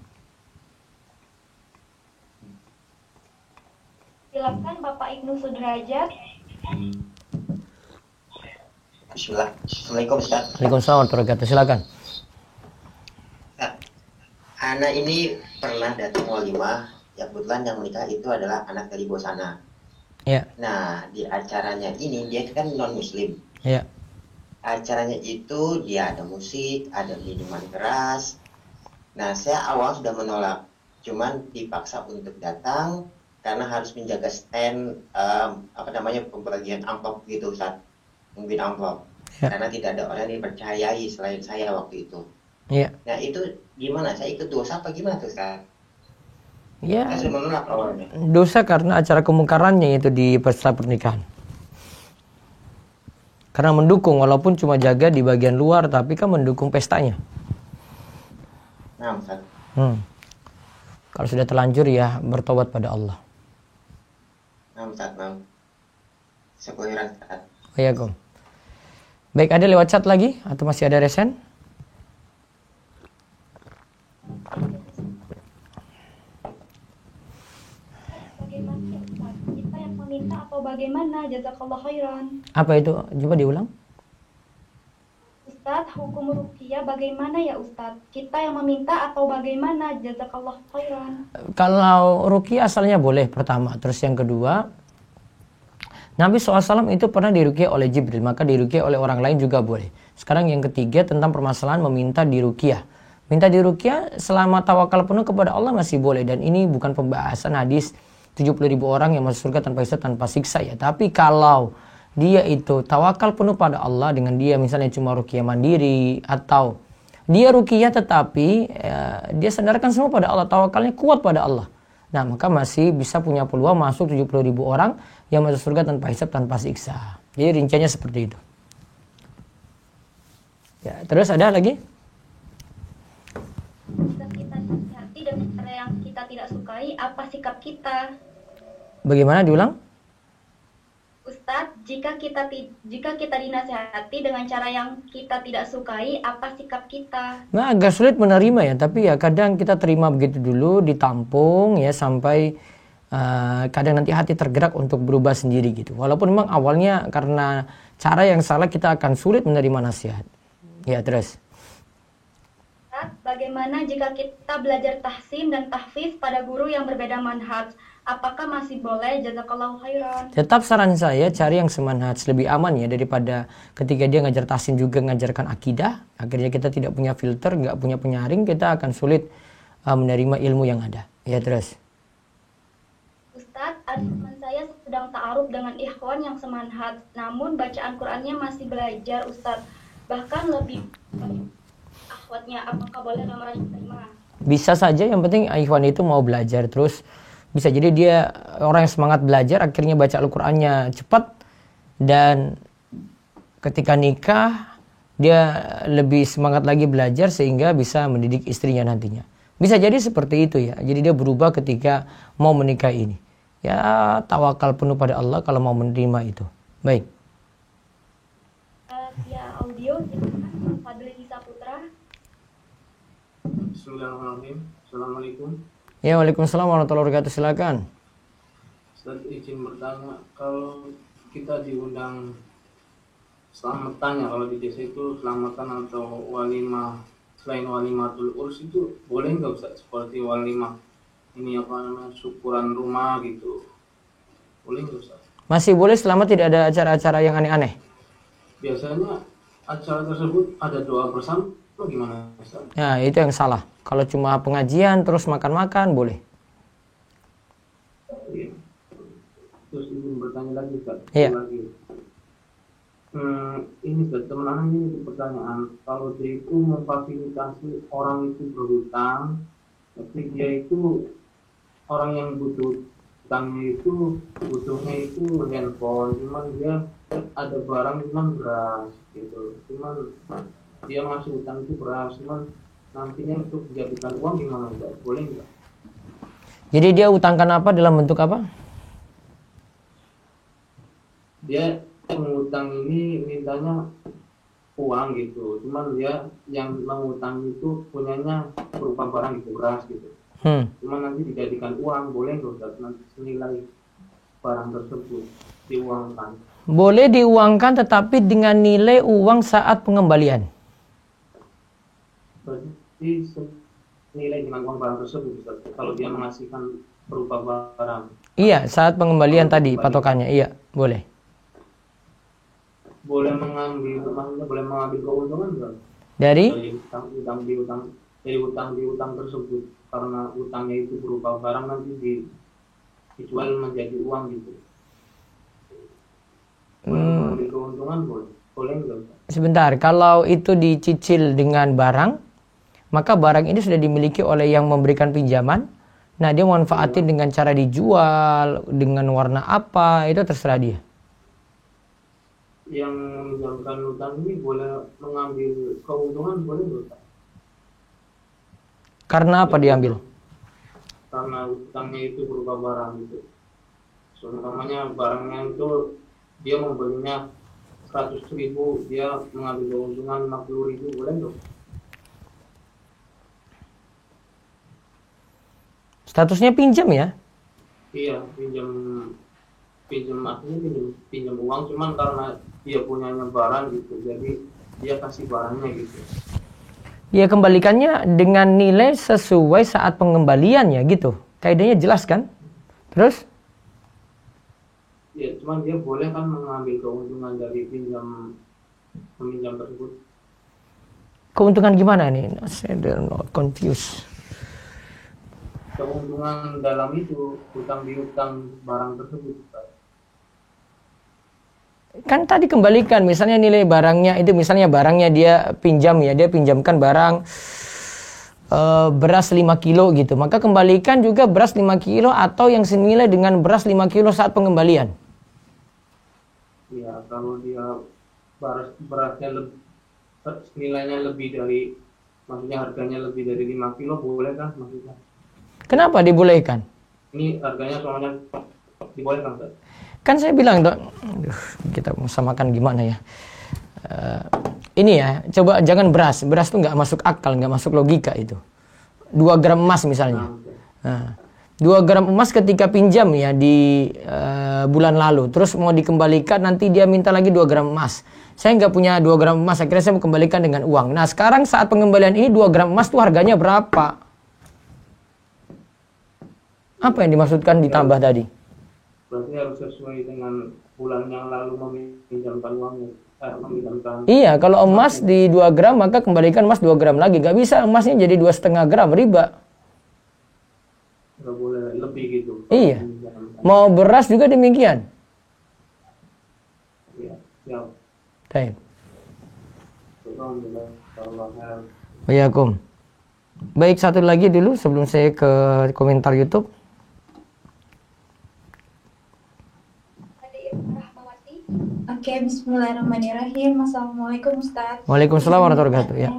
B: Silakan Bapak Ibnu Sudrajat.
F: Bismillah. Assalamualaikum Ustaz.
A: Waalaikumsalam warahmatullahi wabarakatuh. Silakan.
F: Anak ini pernah datang walimah, ya kebetulan yang menikah itu adalah anak dari bos anak.
A: Iya.
F: Nah, di acaranya ini dia kan non muslim.
A: Iya.
F: Acaranya itu dia ada musik, ada minuman keras. Nah, saya awal sudah menolak, cuman dipaksa untuk datang karena harus menjaga stand pembagian amplop gitu Ustaz. Mungkin amplop.
A: Ya.
F: Karena tidak ada orang yang dipercayai selain saya waktu itu.
A: Iya.
F: Nah, itu gimana? Saya ikut dosa apa gimana tuh Ustaz?
A: Iya.
F: Saya sudah menolak awalnya.
A: Dosa karena acara kemungkarannya itu di pesta pernikahan. Karena mendukung walaupun cuma jaga di bagian luar tapi kan mendukung pestanya.
F: Nah, Ustaz.
A: Kalau sudah terlanjur ya bertobat pada Allah.
F: Nah, Ustaz, nah. Sekolah Ustaz.
A: Waalaikumsalam. Baik, ada lewat chat lagi atau masih ada resen?
B: Bagaimana Ustaz? Kita yang meminta atau bagaimana? Jazakallah khairan.
A: Apa itu? Coba diulang.
B: Ustaz, hukum ruqyah bagaimana ya Ustaz? Kita yang meminta atau bagaimana? Jazakallah khairan.
A: Kalau ruqyah asalnya boleh pertama. Terus yang kedua, Nabi SAW itu pernah diruqyah oleh Jibril, maka diruqyah oleh orang lain juga boleh. Sekarang yang ketiga tentang permasalahan meminta diruqyah. Minta diruqyah selama tawakal penuh kepada Allah masih boleh. Dan ini bukan pembahasan hadis 70.000 orang yang masuk surga tanpa hisab tanpa siksa ya. Tapi kalau dia itu tawakal penuh pada Allah dengan dia misalnya cuma ruqyah mandiri atau dia ruqyah tetapi dia sandarkan semua pada Allah, tawakalnya kuat pada Allah. Nah, maka masih bisa punya peluang masuk 70.000 orang yang masuk surga tanpa hisab, tanpa siksa. Jadi rinciannya seperti itu. Ya, terus ada lagi?
B: Jika kita nasihati dengan cara yang kita tidak sukai, apa sikap kita?
A: Bagaimana diulang?
B: Ustadz, jika kita dinasihati dengan cara yang kita tidak sukai, apa sikap kita?
A: Nah, agak sulit menerima ya, tapi ya kadang kita terima begitu dulu, ditampung ya sampai kadang nanti hati tergerak untuk berubah sendiri gitu. Walaupun memang awalnya karena cara yang salah kita akan sulit menerima nasihat. Ya, terus.
B: Ustadz, bagaimana jika kita belajar tahsin dan tahfiz pada guru yang berbeda manhaj? Apakah masih boleh? Jazakallahu khairan.
A: Tetap saran saya cari yang semanhaj, lebih aman ya daripada ketika dia ngajar tahsin juga ngajarkan akidah. Akhirnya kita tidak punya filter, nggak punya penyaring, kita akan sulit menerima ilmu yang ada. Ya terus.
B: Ustadz, ada teman saya sedang ta'aruf dengan ikhwan yang semanhaj, namun bacaan Qur'annya masih belajar, Ustadz. Bahkan lebih akhwatnya, apakah boleh lamaran diterima?
A: Bisa saja, yang penting ikhwan itu mau belajar terus. Bisa jadi dia orang yang semangat belajar, akhirnya baca Al-Qur'annya cepat, dan ketika nikah dia lebih semangat lagi belajar sehingga bisa mendidik istrinya nantinya. Bisa jadi seperti itu ya. Jadi dia berubah ketika mau menikah ini. Ya tawakal penuh pada Allah kalau mau menerima itu. Baik.
B: Via audio, silakan Fadli Saputra.
G: Bismillahirrahmanirrahim. Assalamualaikum.
A: Ya, waalaikumsalam warahmatullahi wabarakatuh. Silakan.
G: Ustaz izin bertanya, kalau kita diundang selamatan, kalau di desa itu selamatan atau walimah selain walimatul urs itu boleh nggak Ustaz? Seperti walimah ini apa namanya syukuran rumah gitu, boleh nggak Ustaz?
A: Masih boleh selama tidak ada acara-acara yang aneh-aneh.
G: Biasanya acara tersebut ada doa bersama, gimana Ustaz?
A: Ya, itu yang salah. Kalau cuma pengajian terus makan-makan boleh.
G: Iya. Terus izin bertanya lagi Ustaz.
A: Iya.
G: Ini Ustaz, teman anak ini pertanyaan, kalau dia itu memfasilitasi orang itu berhutang, tapi dia itu orang yang butuh hutangnya itu butuhnya itu handphone, cuman dia ada barang cuman beras gitu, cuman dia masih hutang itu beras, cuman nantinya untuk dijadikan uang gimana Ustaz? Boleh nggak?
A: Jadi dia utangkan apa, dalam bentuk apa?
G: Dia mengutang ini mintanya uang gitu, cuman dia yang mengutang itu punyanya berupa barang gitu, beras gitu. Cuman nanti dijadikan uang, boleh nggak Ustaz? Nanti senilai barang tersebut diuangkan.
A: Boleh diuangkan tetapi dengan nilai uang saat pengembalian.
G: Berarti senilai dengan uang barang tersebut Ustaz, kalau dia mengasihkan berupa barang.
A: Iya, saat pengembalian tadi patokannya, iya, boleh.
G: Boleh mengambil, maksudnya boleh mengambil keuntungan Ustaz?
A: Dari
G: dari utang tersebut, karena utangnya itu berupa barang nanti dijual menjadi uang gitu. Mengambil keuntungan boleh nggak?
A: Sebentar, kalau itu dicicil dengan barang, maka barang ini sudah dimiliki oleh yang memberikan pinjaman. Nah, dia manfaatin dengan cara dijual, dengan warna apa, itu terserah dia.
G: Yang menjalankan utang ini boleh mengambil keuntungan, boleh nggak?
A: Karena apa diambil?
G: Karena utangnya itu berupa barang gitu. Namanya barangnya itu dia membelinya 100.000, dia mengambil keuntungan 50.000, boleh dong?
A: Statusnya pinjam ya?
G: Iya, pinjam artinya pinjam uang, cuman karena dia punyanya barang gitu, jadi dia kasih barangnya gitu.
A: Ya, kembalikannya dengan nilai sesuai saat pengembaliannya gitu. Kaidahnya jelas kan? Terus?
G: Ya, cuman dia boleh kan mengambil keuntungan dari peminjam tersebut.
A: Keuntungan gimana nih? Saya not confused.
G: Keuntungan dalam itu hutang piutang barang tersebut.
A: Kan tadi kembalikan, misalnya nilai barangnya itu, misalnya barangnya dia pinjam ya, dia pinjamkan barang beras 5 kilo gitu, maka kembalikan juga beras 5 kilo atau yang senilai dengan beras 5 kilo saat pengembalian.
G: Ya, kalau dia berasnya nilainya lebih dari, maksudnya harganya lebih dari 5 kilo, boleh kan maksudnya?
A: Kenapa dibolehkan?
G: Ini harganya soalnya dibolehkan kan?
A: Kan saya bilang, kita mau samakan gimana ya? Ini ya, coba jangan beras. Beras tuh nggak masuk akal, nggak masuk logika itu. 2 gram emas misalnya. Nah, 2 gram emas ketika pinjam ya di bulan lalu, terus mau dikembalikan nanti dia minta lagi 2 gram emas. Saya nggak punya 2 gram emas, akhirnya saya mau kembalikan dengan uang. Nah, sekarang saat pengembalian ini 2 gram emas tuh harganya berapa? Apa yang dimaksudkan ditambah tadi?
G: Berarti harus sesuai dengan bulan yang lalu meminjamkan uangnya. Meminjamkan.
A: Iya, kalau emas di 2 gram maka kembalikan emas 2 gram lagi. Gak bisa emasnya jadi 2,5 gram, riba.
G: Nggak boleh lebih gitu.
A: Iya. Mau beras juga demikian.
G: Iya, siap.
A: Baik.
G: Alhamdulillah.
A: Waalaikumsalam. Baik, satu lagi dulu sebelum saya ke komentar YouTube.
H: Oke, bismillahirrahmanirrahim. Assalamualaikum Ustaz.
A: Waalaikumsalam warahmatullahi wabarakatuh. Ya.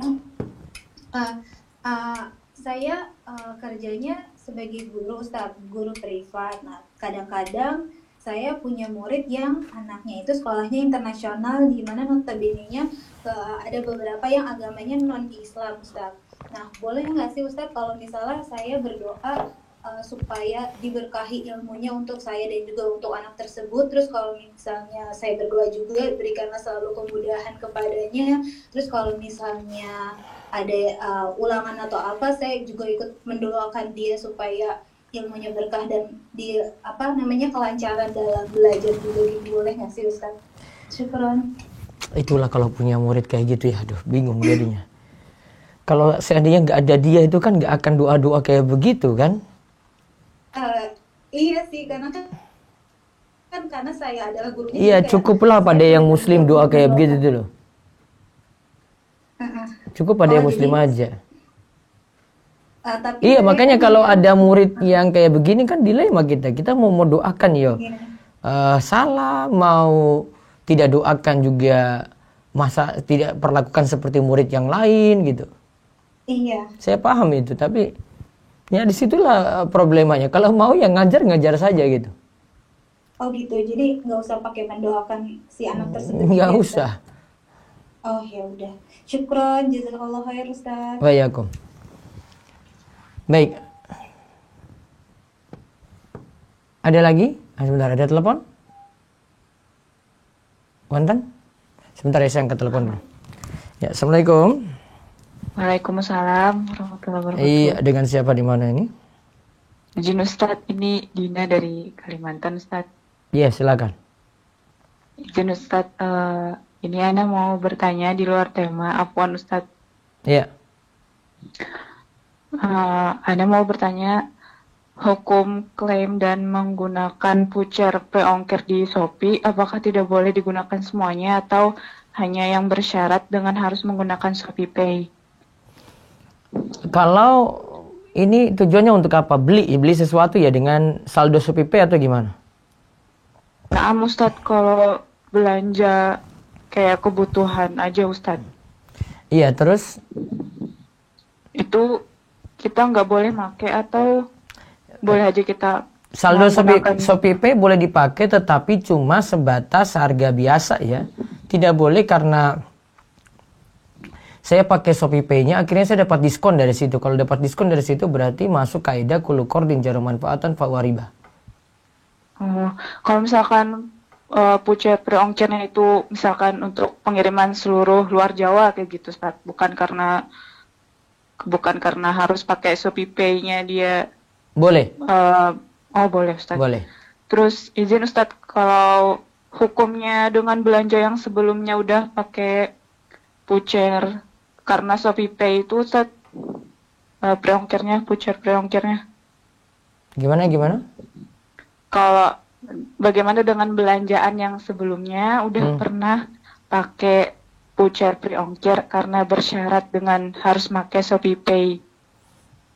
H: Saya kerjanya sebagai guru Ustaz, guru privat. Nah, kadang-kadang saya punya murid yang anaknya itu sekolahnya internasional, di mana notabene-nya ada beberapa yang agamanya non-Islam Ustaz. Nah, boleh nggak sih Ustaz kalau misalnya saya berdoa supaya diberkahi ilmunya untuk saya dan juga untuk anak tersebut. Terus kalau misalnya saya berdoa juga, berikanlah selalu kemudahan kepadanya. Terus kalau misalnya ada ulangan atau apa, saya juga ikut mendoakan dia supaya ilmunya berkah dan di kelancaran dalam belajar juga gitu. Boleh nggak sih Ustaz? Syukron.
A: Itulah kalau punya murid kayak gitu ya, aduh bingung jadinya. Kalau seandainya nggak ada dia itu kan nggak akan doa-doa kayak begitu kan?
H: Iya sih, karena karena saya adalah gurunya.
A: Iya, cukuplah pada yang muslim doa kayak begitu dulu. Cukup pada yang muslim aja. Iya, makanya kalau ada murid yang kayak begini kan dilema kita. Kita mau doakan yo. Salah, mau tidak doakan juga, masa tidak perlakukan seperti murid yang lain gitu.
H: Iya.
A: Saya paham itu, tapi ya disitulah problemanya. Kalau mau yang ngajar saja gitu.
H: Oh gitu, jadi nggak usah pakai mendoakan si anak tersebut.
A: Nggak usah.
H: Oh ya udah. Syukron, jazakallahu khair Ustaz.
A: Waalaikumsalam. Baik. Ada lagi? Sebentar, ada telepon? Wonten? Sebentar ya, saya angkat telepon dulu. Ya, assalamualaikum.
E: Waalaikumsalam warahmatullahi wabarakatuh.
A: Iya, dengan siapa di mana ini?
E: Izin Ustadz, ini Dina dari Kalimantan Ustadz.
A: Iya, silakan.
E: Izin Ustadz, ini Ana mau bertanya di luar tema, afwan Ustadz.
A: Iya.
E: Ana mau bertanya, hukum klaim dan menggunakan voucher pre-ongkir di Shopee, apakah tidak boleh digunakan semuanya atau hanya yang bersyarat dengan harus menggunakan Shopee Pay?
A: Kalau ini tujuannya untuk apa? Beli sesuatu ya dengan saldo Shopee Pay atau gimana?
E: Nah, Ustadz, kalau belanja kayak kebutuhan aja Ustadz.
A: Iya, terus?
E: Itu kita nggak boleh pakai atau boleh aja kita
A: saldo Shopee Pay boleh dipakai, tetapi cuma sebatas harga biasa ya. Tidak boleh karena saya pakai Shopee Pay-nya, akhirnya saya dapat diskon dari situ. Kalau dapat diskon dari situ berarti masuk kaidah kullu qardin jara manfaatan fa huwa riba.
E: Kalau misalkan voucher pre-ongkirnya itu misalkan untuk pengiriman seluruh luar Jawa kayak gitu, Ustaz. Bukan karena harus pakai Shopee Pay-nya dia.
A: Boleh.
E: Boleh, Ustaz.
A: Boleh.
E: Terus izin Ustaz, kalau hukumnya dengan belanja yang sebelumnya udah pakai voucher karena Shopee Pay itu Ustaz, voucher pre-ongkirnya. Gimana? Kalau bagaimana dengan belanjaan yang sebelumnya udah pernah pakai voucher pre-ongkir karena bersyarat dengan harus pakai Shopee Pay?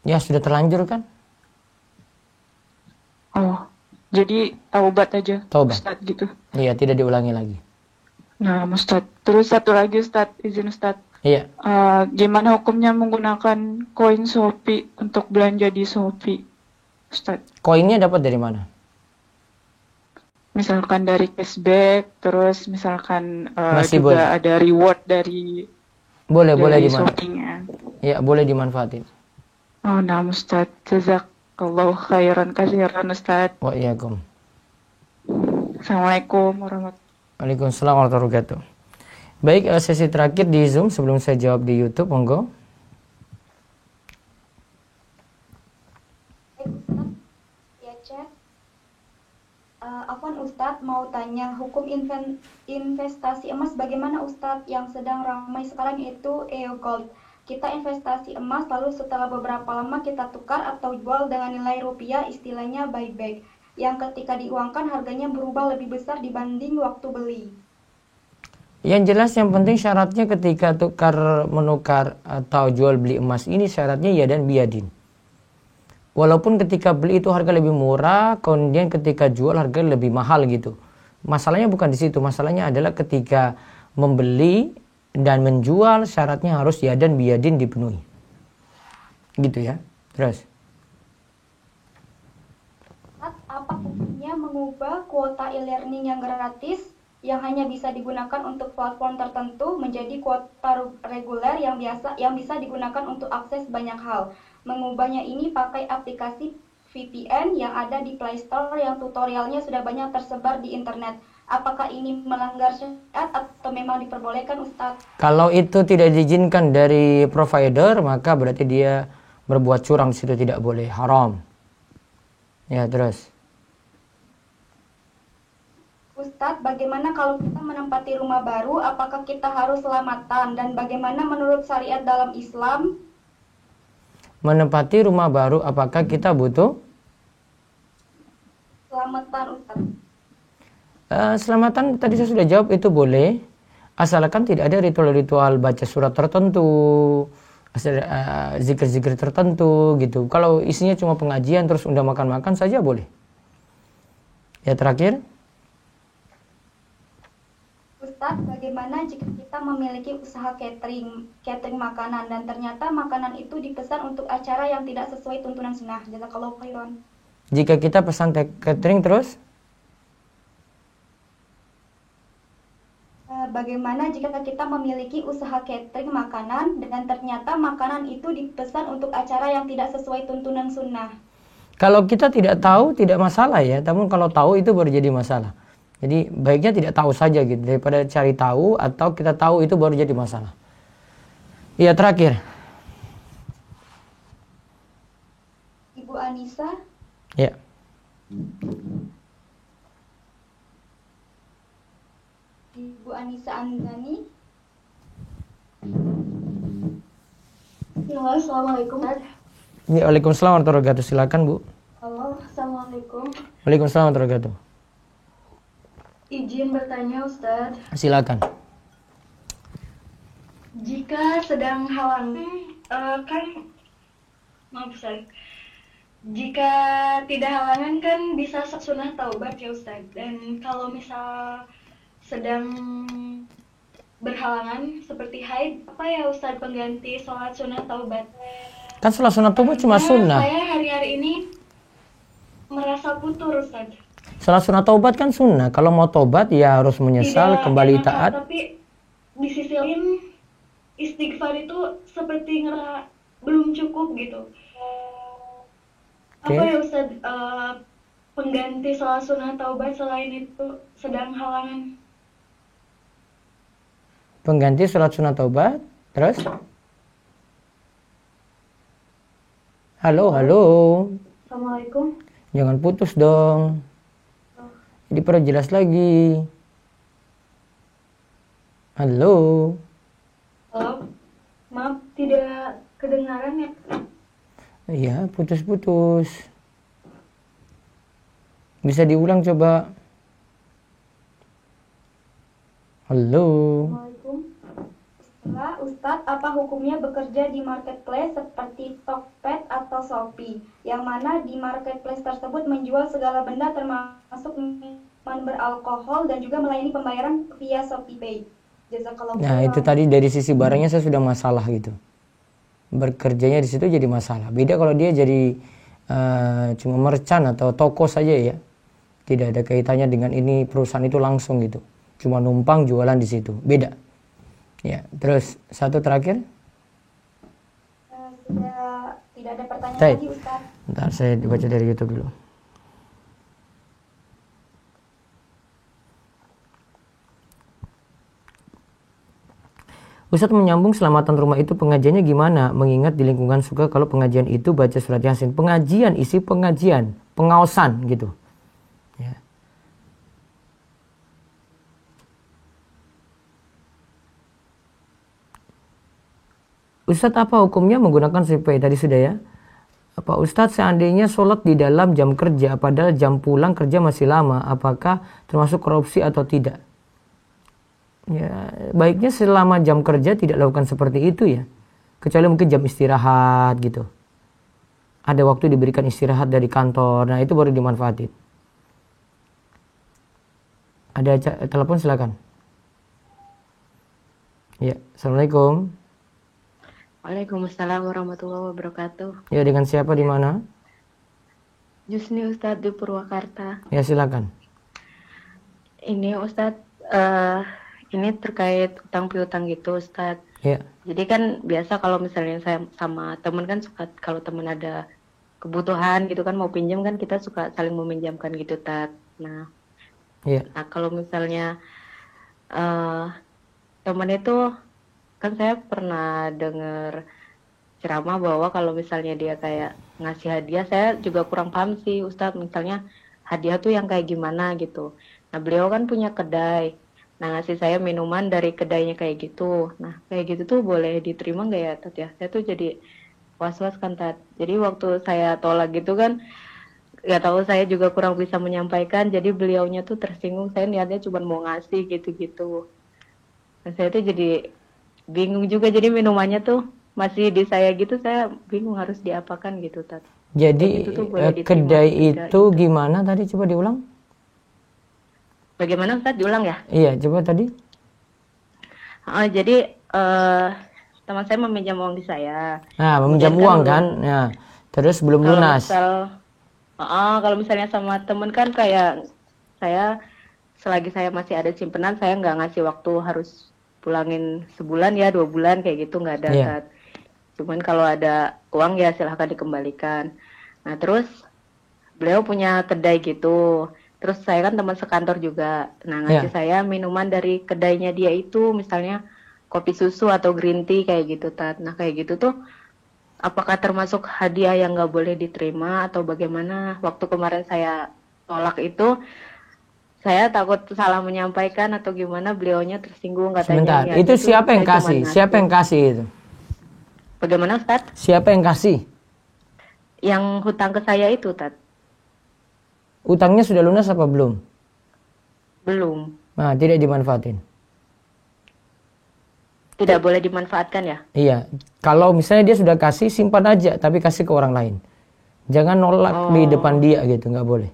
A: Ya, sudah terlanjur kan?
E: Oh, jadi taubat aja.
A: Taubat.
E: Ustaz gitu.
A: Iya, tidak diulangi lagi.
E: Nah, Ustaz. Terus satu lagi Ustaz, izin Ustaz.
A: Iya.
E: Gimana hukumnya menggunakan koin Shopee untuk belanja di Shopee, Ustaz?
A: Koinnya dapat dari mana?
E: Misalkan dari cashback, terus misalkan
A: Masih
E: juga
A: boleh.
E: ada reward dari
A: Boleh dimanfaatin.
E: Shopee-nya.
A: Ya, boleh dimanfaatin.
E: Oh, nah Ustaz. Jazakallahu khairan katsiran Ustaz.
A: Waalaikumsalam.
E: Assalamualaikum warahmatullahi
A: Waalaikumsalam warahmatullahi wabarakatuh. Baik, sesi terakhir di Zoom sebelum saya jawab di YouTube, monggo.
B: Ya, mau tanya, hukum investasi emas bagaimana Ustadz? Yang sedang ramai sekarang itu gold. Kita investasi emas lalu setelah beberapa lama kita tukar atau jual dengan nilai rupiah, istilahnya buyback. Yang ketika diuangkan harganya berubah lebih besar dibanding waktu beli.
A: Yang jelas yang penting syaratnya ketika menukar atau jual beli emas ini syaratnya yadan biyadin. Walaupun ketika beli itu harga lebih murah, kemudian ketika jual harga lebih mahal gitu. Masalahnya bukan di situ, masalahnya adalah ketika membeli dan menjual syaratnya harus yadan biyadin dipenuhi. Gitu ya. Terus.
B: Apa hukumnya mengubah kuota e-learning yang gratis yang hanya bisa digunakan untuk platform tertentu menjadi kuota reguler yang bisa digunakan untuk akses banyak hal. Mengubahnya ini pakai aplikasi VPN yang ada di Play Store yang tutorialnya sudah banyak tersebar di internet. Apakah ini melanggar syariat atau memang diperbolehkan Ustaz?
A: Kalau itu tidak diizinkan dari provider, maka berarti dia berbuat curang, di situ tidak boleh, haram. Ya, terus.
B: Ustadz, bagaimana kalau kita menempati rumah baru, apakah kita harus selamatan? Dan bagaimana menurut syariat dalam Islam?
A: Menempati rumah baru, apakah kita butuh?
B: Selamatan, Ustadz.
A: Selamatan tadi saya sudah jawab, itu boleh. Asalkan tidak ada ritual-ritual baca surat tertentu, zikir-zikir tertentu gitu. Kalau isinya cuma pengajian terus udah makan-makan saja boleh. Ya, terakhir.
B: Ustadz, bagaimana jika kita memiliki usaha catering makanan dan ternyata makanan itu dipesan untuk acara yang tidak sesuai tuntunan sunnah? Jazakallahu khairan.
A: Jika kita pesan catering terus?
B: Bagaimana jika kita memiliki usaha catering makanan dan ternyata makanan itu dipesan untuk acara yang tidak sesuai tuntunan sunnah?
A: Kalau kita tidak tahu tidak masalah ya, namun kalau tahu itu baru jadi masalah. Jadi baiknya tidak tahu saja gitu, daripada cari tahu atau kita tahu itu baru jadi masalah. Iya, terakhir.
B: Ibu Anissa.
A: Ya.
B: Ibu Anissa Anzani.
C: Halo, assalamualaikum.
A: Ya, waalaikumsalam warahmatullahi wabarakatuh. Silakan Bu.
C: Halo, assalamualaikum.
A: Waalaikumsalam warahmatullahi wabarakatuh.
C: Izin bertanya Ustadz.
A: Silakan.
C: Jika sedang maaf Ustadz. Jika tidak halangan kan bisa sunnah taubat ya Ustadz. Dan kalau misal sedang berhalangan seperti haid, apa ya Ustadz pengganti sholat sunnah taubat?
A: Kan sholat sunnah taubat cuma sunnah.
C: Saya hari-hari ini merasa putur Ustadz.
A: Sholat sunnah taubat kan sunnah. Kalau mau taubat ya harus menyesal, kembali taat.
C: Tapi di sisi lain istighfar itu seperti belum cukup gitu. Apa ya Ustaz pengganti sholat sunnah taubat selain itu sedang halangan?
A: Pengganti sholat sunnah taubat, terus? Halo.
C: Assalamualaikum.
A: Jangan putus dong. Jadi perjelas lagi. Halo.
C: Halo. Maaf, tidak kedengaran ya?
A: Iya, putus-putus. Bisa diulang coba. Halo.
B: Assalamualaikum. Ustadz, apa hukumnya bekerja di marketplace seperti Tokped atau Shopee, yang mana di marketplace tersebut menjual segala benda termasuk minuman beralkohol dan juga melayani pembayaran via ShopeePay? Jazakallahu khairan.
A: Nah, itu tadi dari sisi barangnya saya sudah masalah gitu. Bekerjanya di situ jadi masalah. Beda kalau dia jadi cuma merchant atau toko saja ya. Tidak ada kaitannya dengan ini perusahaan itu langsung gitu. Cuma numpang jualan di situ. Beda. Ya, terus satu terakhir.
B: Sudah tidak ada pertanyaan lagi Ustaz.
A: Bentar, saya baca dari YouTube dulu. Ustadz, menyambung selamatan rumah itu pengajiannya gimana? Mengingat di lingkungan suka kalau pengajian itu baca surat Yasin. Pengajian, isi pengajian, pengaosan gitu. Ya. Ustadz, apa hukumnya menggunakan CP? Tadi sudah ya. Pak Ustadz, seandainya sholat di dalam jam kerja, padahal jam pulang kerja masih lama, apakah termasuk korupsi atau tidak? Ya, baiknya selama jam kerja tidak lakukan seperti itu ya. Kecuali mungkin jam istirahat gitu. Ada waktu diberikan istirahat dari kantor, nah itu baru dimanfaatin. Ada telepon, silakan. Ya, Assalamualaikum.
I: Waalaikumsalam warahmatullahi wabarakatuh.
A: Ya, dengan siapa di mana?
I: Jusni Ustadz di Purwakarta.
A: Ya, silakan.
I: Ini Ustadz, ini terkait utang piutang gitu Ustadz.
A: Ya.
I: Jadi kan biasa kalau misalnya saya sama teman kan suka, kalau teman ada kebutuhan gitu kan mau pinjam kan kita suka saling meminjamkan gitu Ustadz. Nah,
A: ya.
I: Nah kalau misalnya teman itu kan saya pernah dengar ceramah bahwa kalau misalnya dia kayak ngasih hadiah, saya juga kurang paham sih Ustadz, misalnya hadiah tuh yang kayak gimana gitu. Nah beliau kan punya kedai, nah ngasih saya minuman dari kedainya kayak gitu. Nah kayak gitu tuh boleh diterima nggak ya Tat ya? Saya tuh jadi was-was kan Tat. Jadi waktu saya tolak gitu kan, ya tahu saya juga kurang bisa menyampaikan, jadi beliaunya tuh tersinggung, saya niatnya cuma mau ngasih gitu-gitu. Nah saya tuh jadi bingung juga, jadi minumannya tuh masih di saya gitu, saya bingung harus diapakan gitu Tat.
A: Jadi kedai itu gimana tadi, coba diulang?
I: Bagaimana Ustaz, diulang ya?
A: Iya, coba tadi.
I: Jadi teman saya meminjam uang di saya.
A: Nah, meminjam uang kan? Nah, terus belum lunas.
I: Kalau misalnya sama temen kan kayak saya, selagi saya masih ada simpenan, saya nggak ngasih waktu harus pulangin sebulan ya 2 bulan kayak gitu, nggak ada.
A: Yeah.
I: Cuman kalau ada uang ya silahkan dikembalikan. Nah terus beliau punya kedai gitu, terus saya kan teman sekantor juga, nah ngasih saya minuman dari kedainya dia itu, misalnya kopi susu atau green tea kayak gitu Tat. Nah kayak gitu tuh apakah termasuk hadiah yang nggak boleh diterima atau bagaimana? Waktu kemarin saya tolak itu, saya takut salah menyampaikan atau gimana, beliaunya tersinggung katanya.
A: Sebentar, ya, itu siapa yang kasih? Siapa yang kasih itu?
I: Bagaimana Ustaz?
A: Siapa yang kasih?
I: Yang hutang ke saya itu Tat.
A: Utangnya sudah lunas apa belum?
I: Belum.
A: Nah, tidak dimanfaatin.
I: Tidak boleh dimanfaatkan ya?
A: Iya, kalau misalnya dia sudah kasih, simpan aja, tapi kasih ke orang lain. Jangan nolak di depan dia gitu, nggak boleh.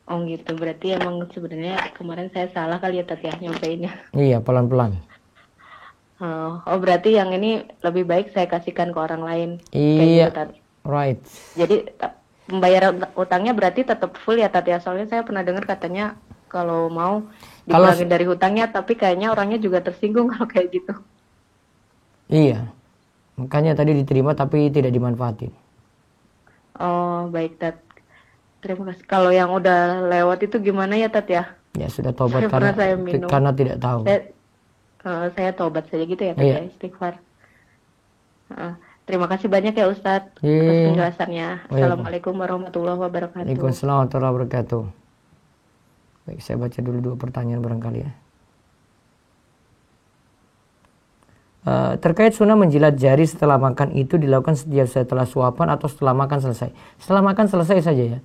I: Oh gitu, berarti emang sebenarnya kemarin saya salah kali ya Tat ya nyampeinnya.
A: Iya, pelan-pelan.
I: Oh berarti yang ini lebih baik saya kasihkan ke orang lain.
A: Iya,
I: gitu,
A: right.
I: Jadi pembayaran utangnya berarti tetap full ya Tat ya, soalnya saya pernah dengar katanya kalau mau dikurangin dari hutangnya, tapi kayaknya orangnya juga tersinggung kalau kayak gitu.
A: Iya, makanya tadi diterima tapi tidak dimanfaatin.
I: Oh baik Tat. Terima kasih. Kalau yang udah lewat itu gimana ya Tat ya?
A: Ya sudah tobat karena tidak tahu.
I: Saya tobat saja gitu ya Tat ya, istighfar. Terima kasih banyak ya Ustadz atas penjelasannya. Assalamualaikum warahmatullahi wabarakatuh.
A: Waalaikumsalam warahmatullahi wabarakatuh. Baik, saya baca dulu 2 pertanyaan barangkali ya. Terkait sunnah menjilat jari setelah makan itu dilakukan setelah suapan atau setelah makan selesai? Setelah makan selesai saja ya.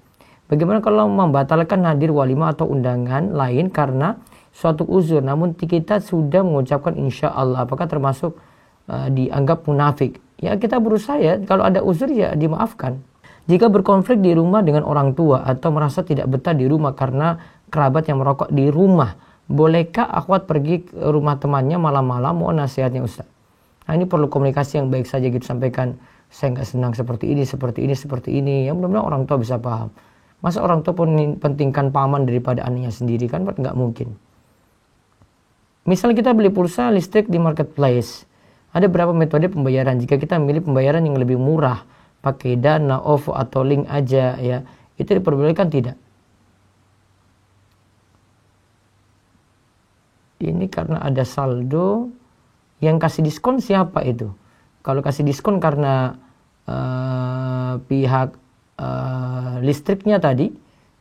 A: Bagaimana kalau membatalkan hadir walimah atau undangan lain karena suatu uzur, namun kita sudah mengucapkan insya Allah, apakah termasuk dianggap munafik? Ya kita berusaha ya, kalau ada uzur ya dimaafkan. Jika berkonflik di rumah dengan orang tua atau merasa tidak betah di rumah karena kerabat yang merokok di rumah, bolehkah akhwat pergi ke rumah temannya malam-malam? Mohon nasihatnya Ustaz. Nah ini perlu komunikasi yang baik saja gitu, sampaikan saya nggak senang seperti ini, seperti ini, seperti ini. Ya mudah-mudahan orang tua bisa paham. Masa orang tua pun pentingkan paman daripada anaknya sendiri, kan nggak mungkin. Misalnya kita beli pulsa listrik di marketplace, ada berapa metode pembayaran? Jika kita memilih pembayaran yang lebih murah, pakai Dana, OVO atau link aja ya, itu diperbolehkan tidak? Ini karena ada saldo, yang kasih diskon siapa itu? Kalau kasih diskon karena pihak listriknya tadi,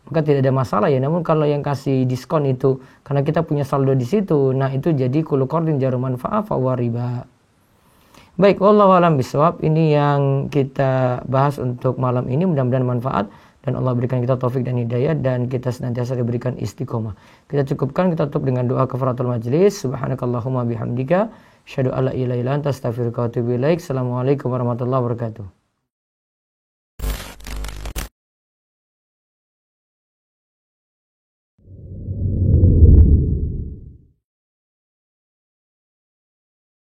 A: maka tidak ada masalah ya. Namun kalau yang kasih diskon itu karena kita punya saldo di situ, nah itu jadi kullu qardin jaru manfa'a fa huwa riba. Baik, wallahu a'lam bishawab. Ini yang kita bahas untuk malam ini, mudah-mudahan manfaat dan Allah berikan kita taufik dan hidayah dan kita senantiasa diberikan istiqomah. Kita cukupkan, kita tutup dengan doa kafaratul majlis. Subhanakallahumma bihamdika asyhadu alla ilaha illa anta astaghfiruka wa atubu ilaik. Assalamualaikum warahmatullahi wabarakatuh.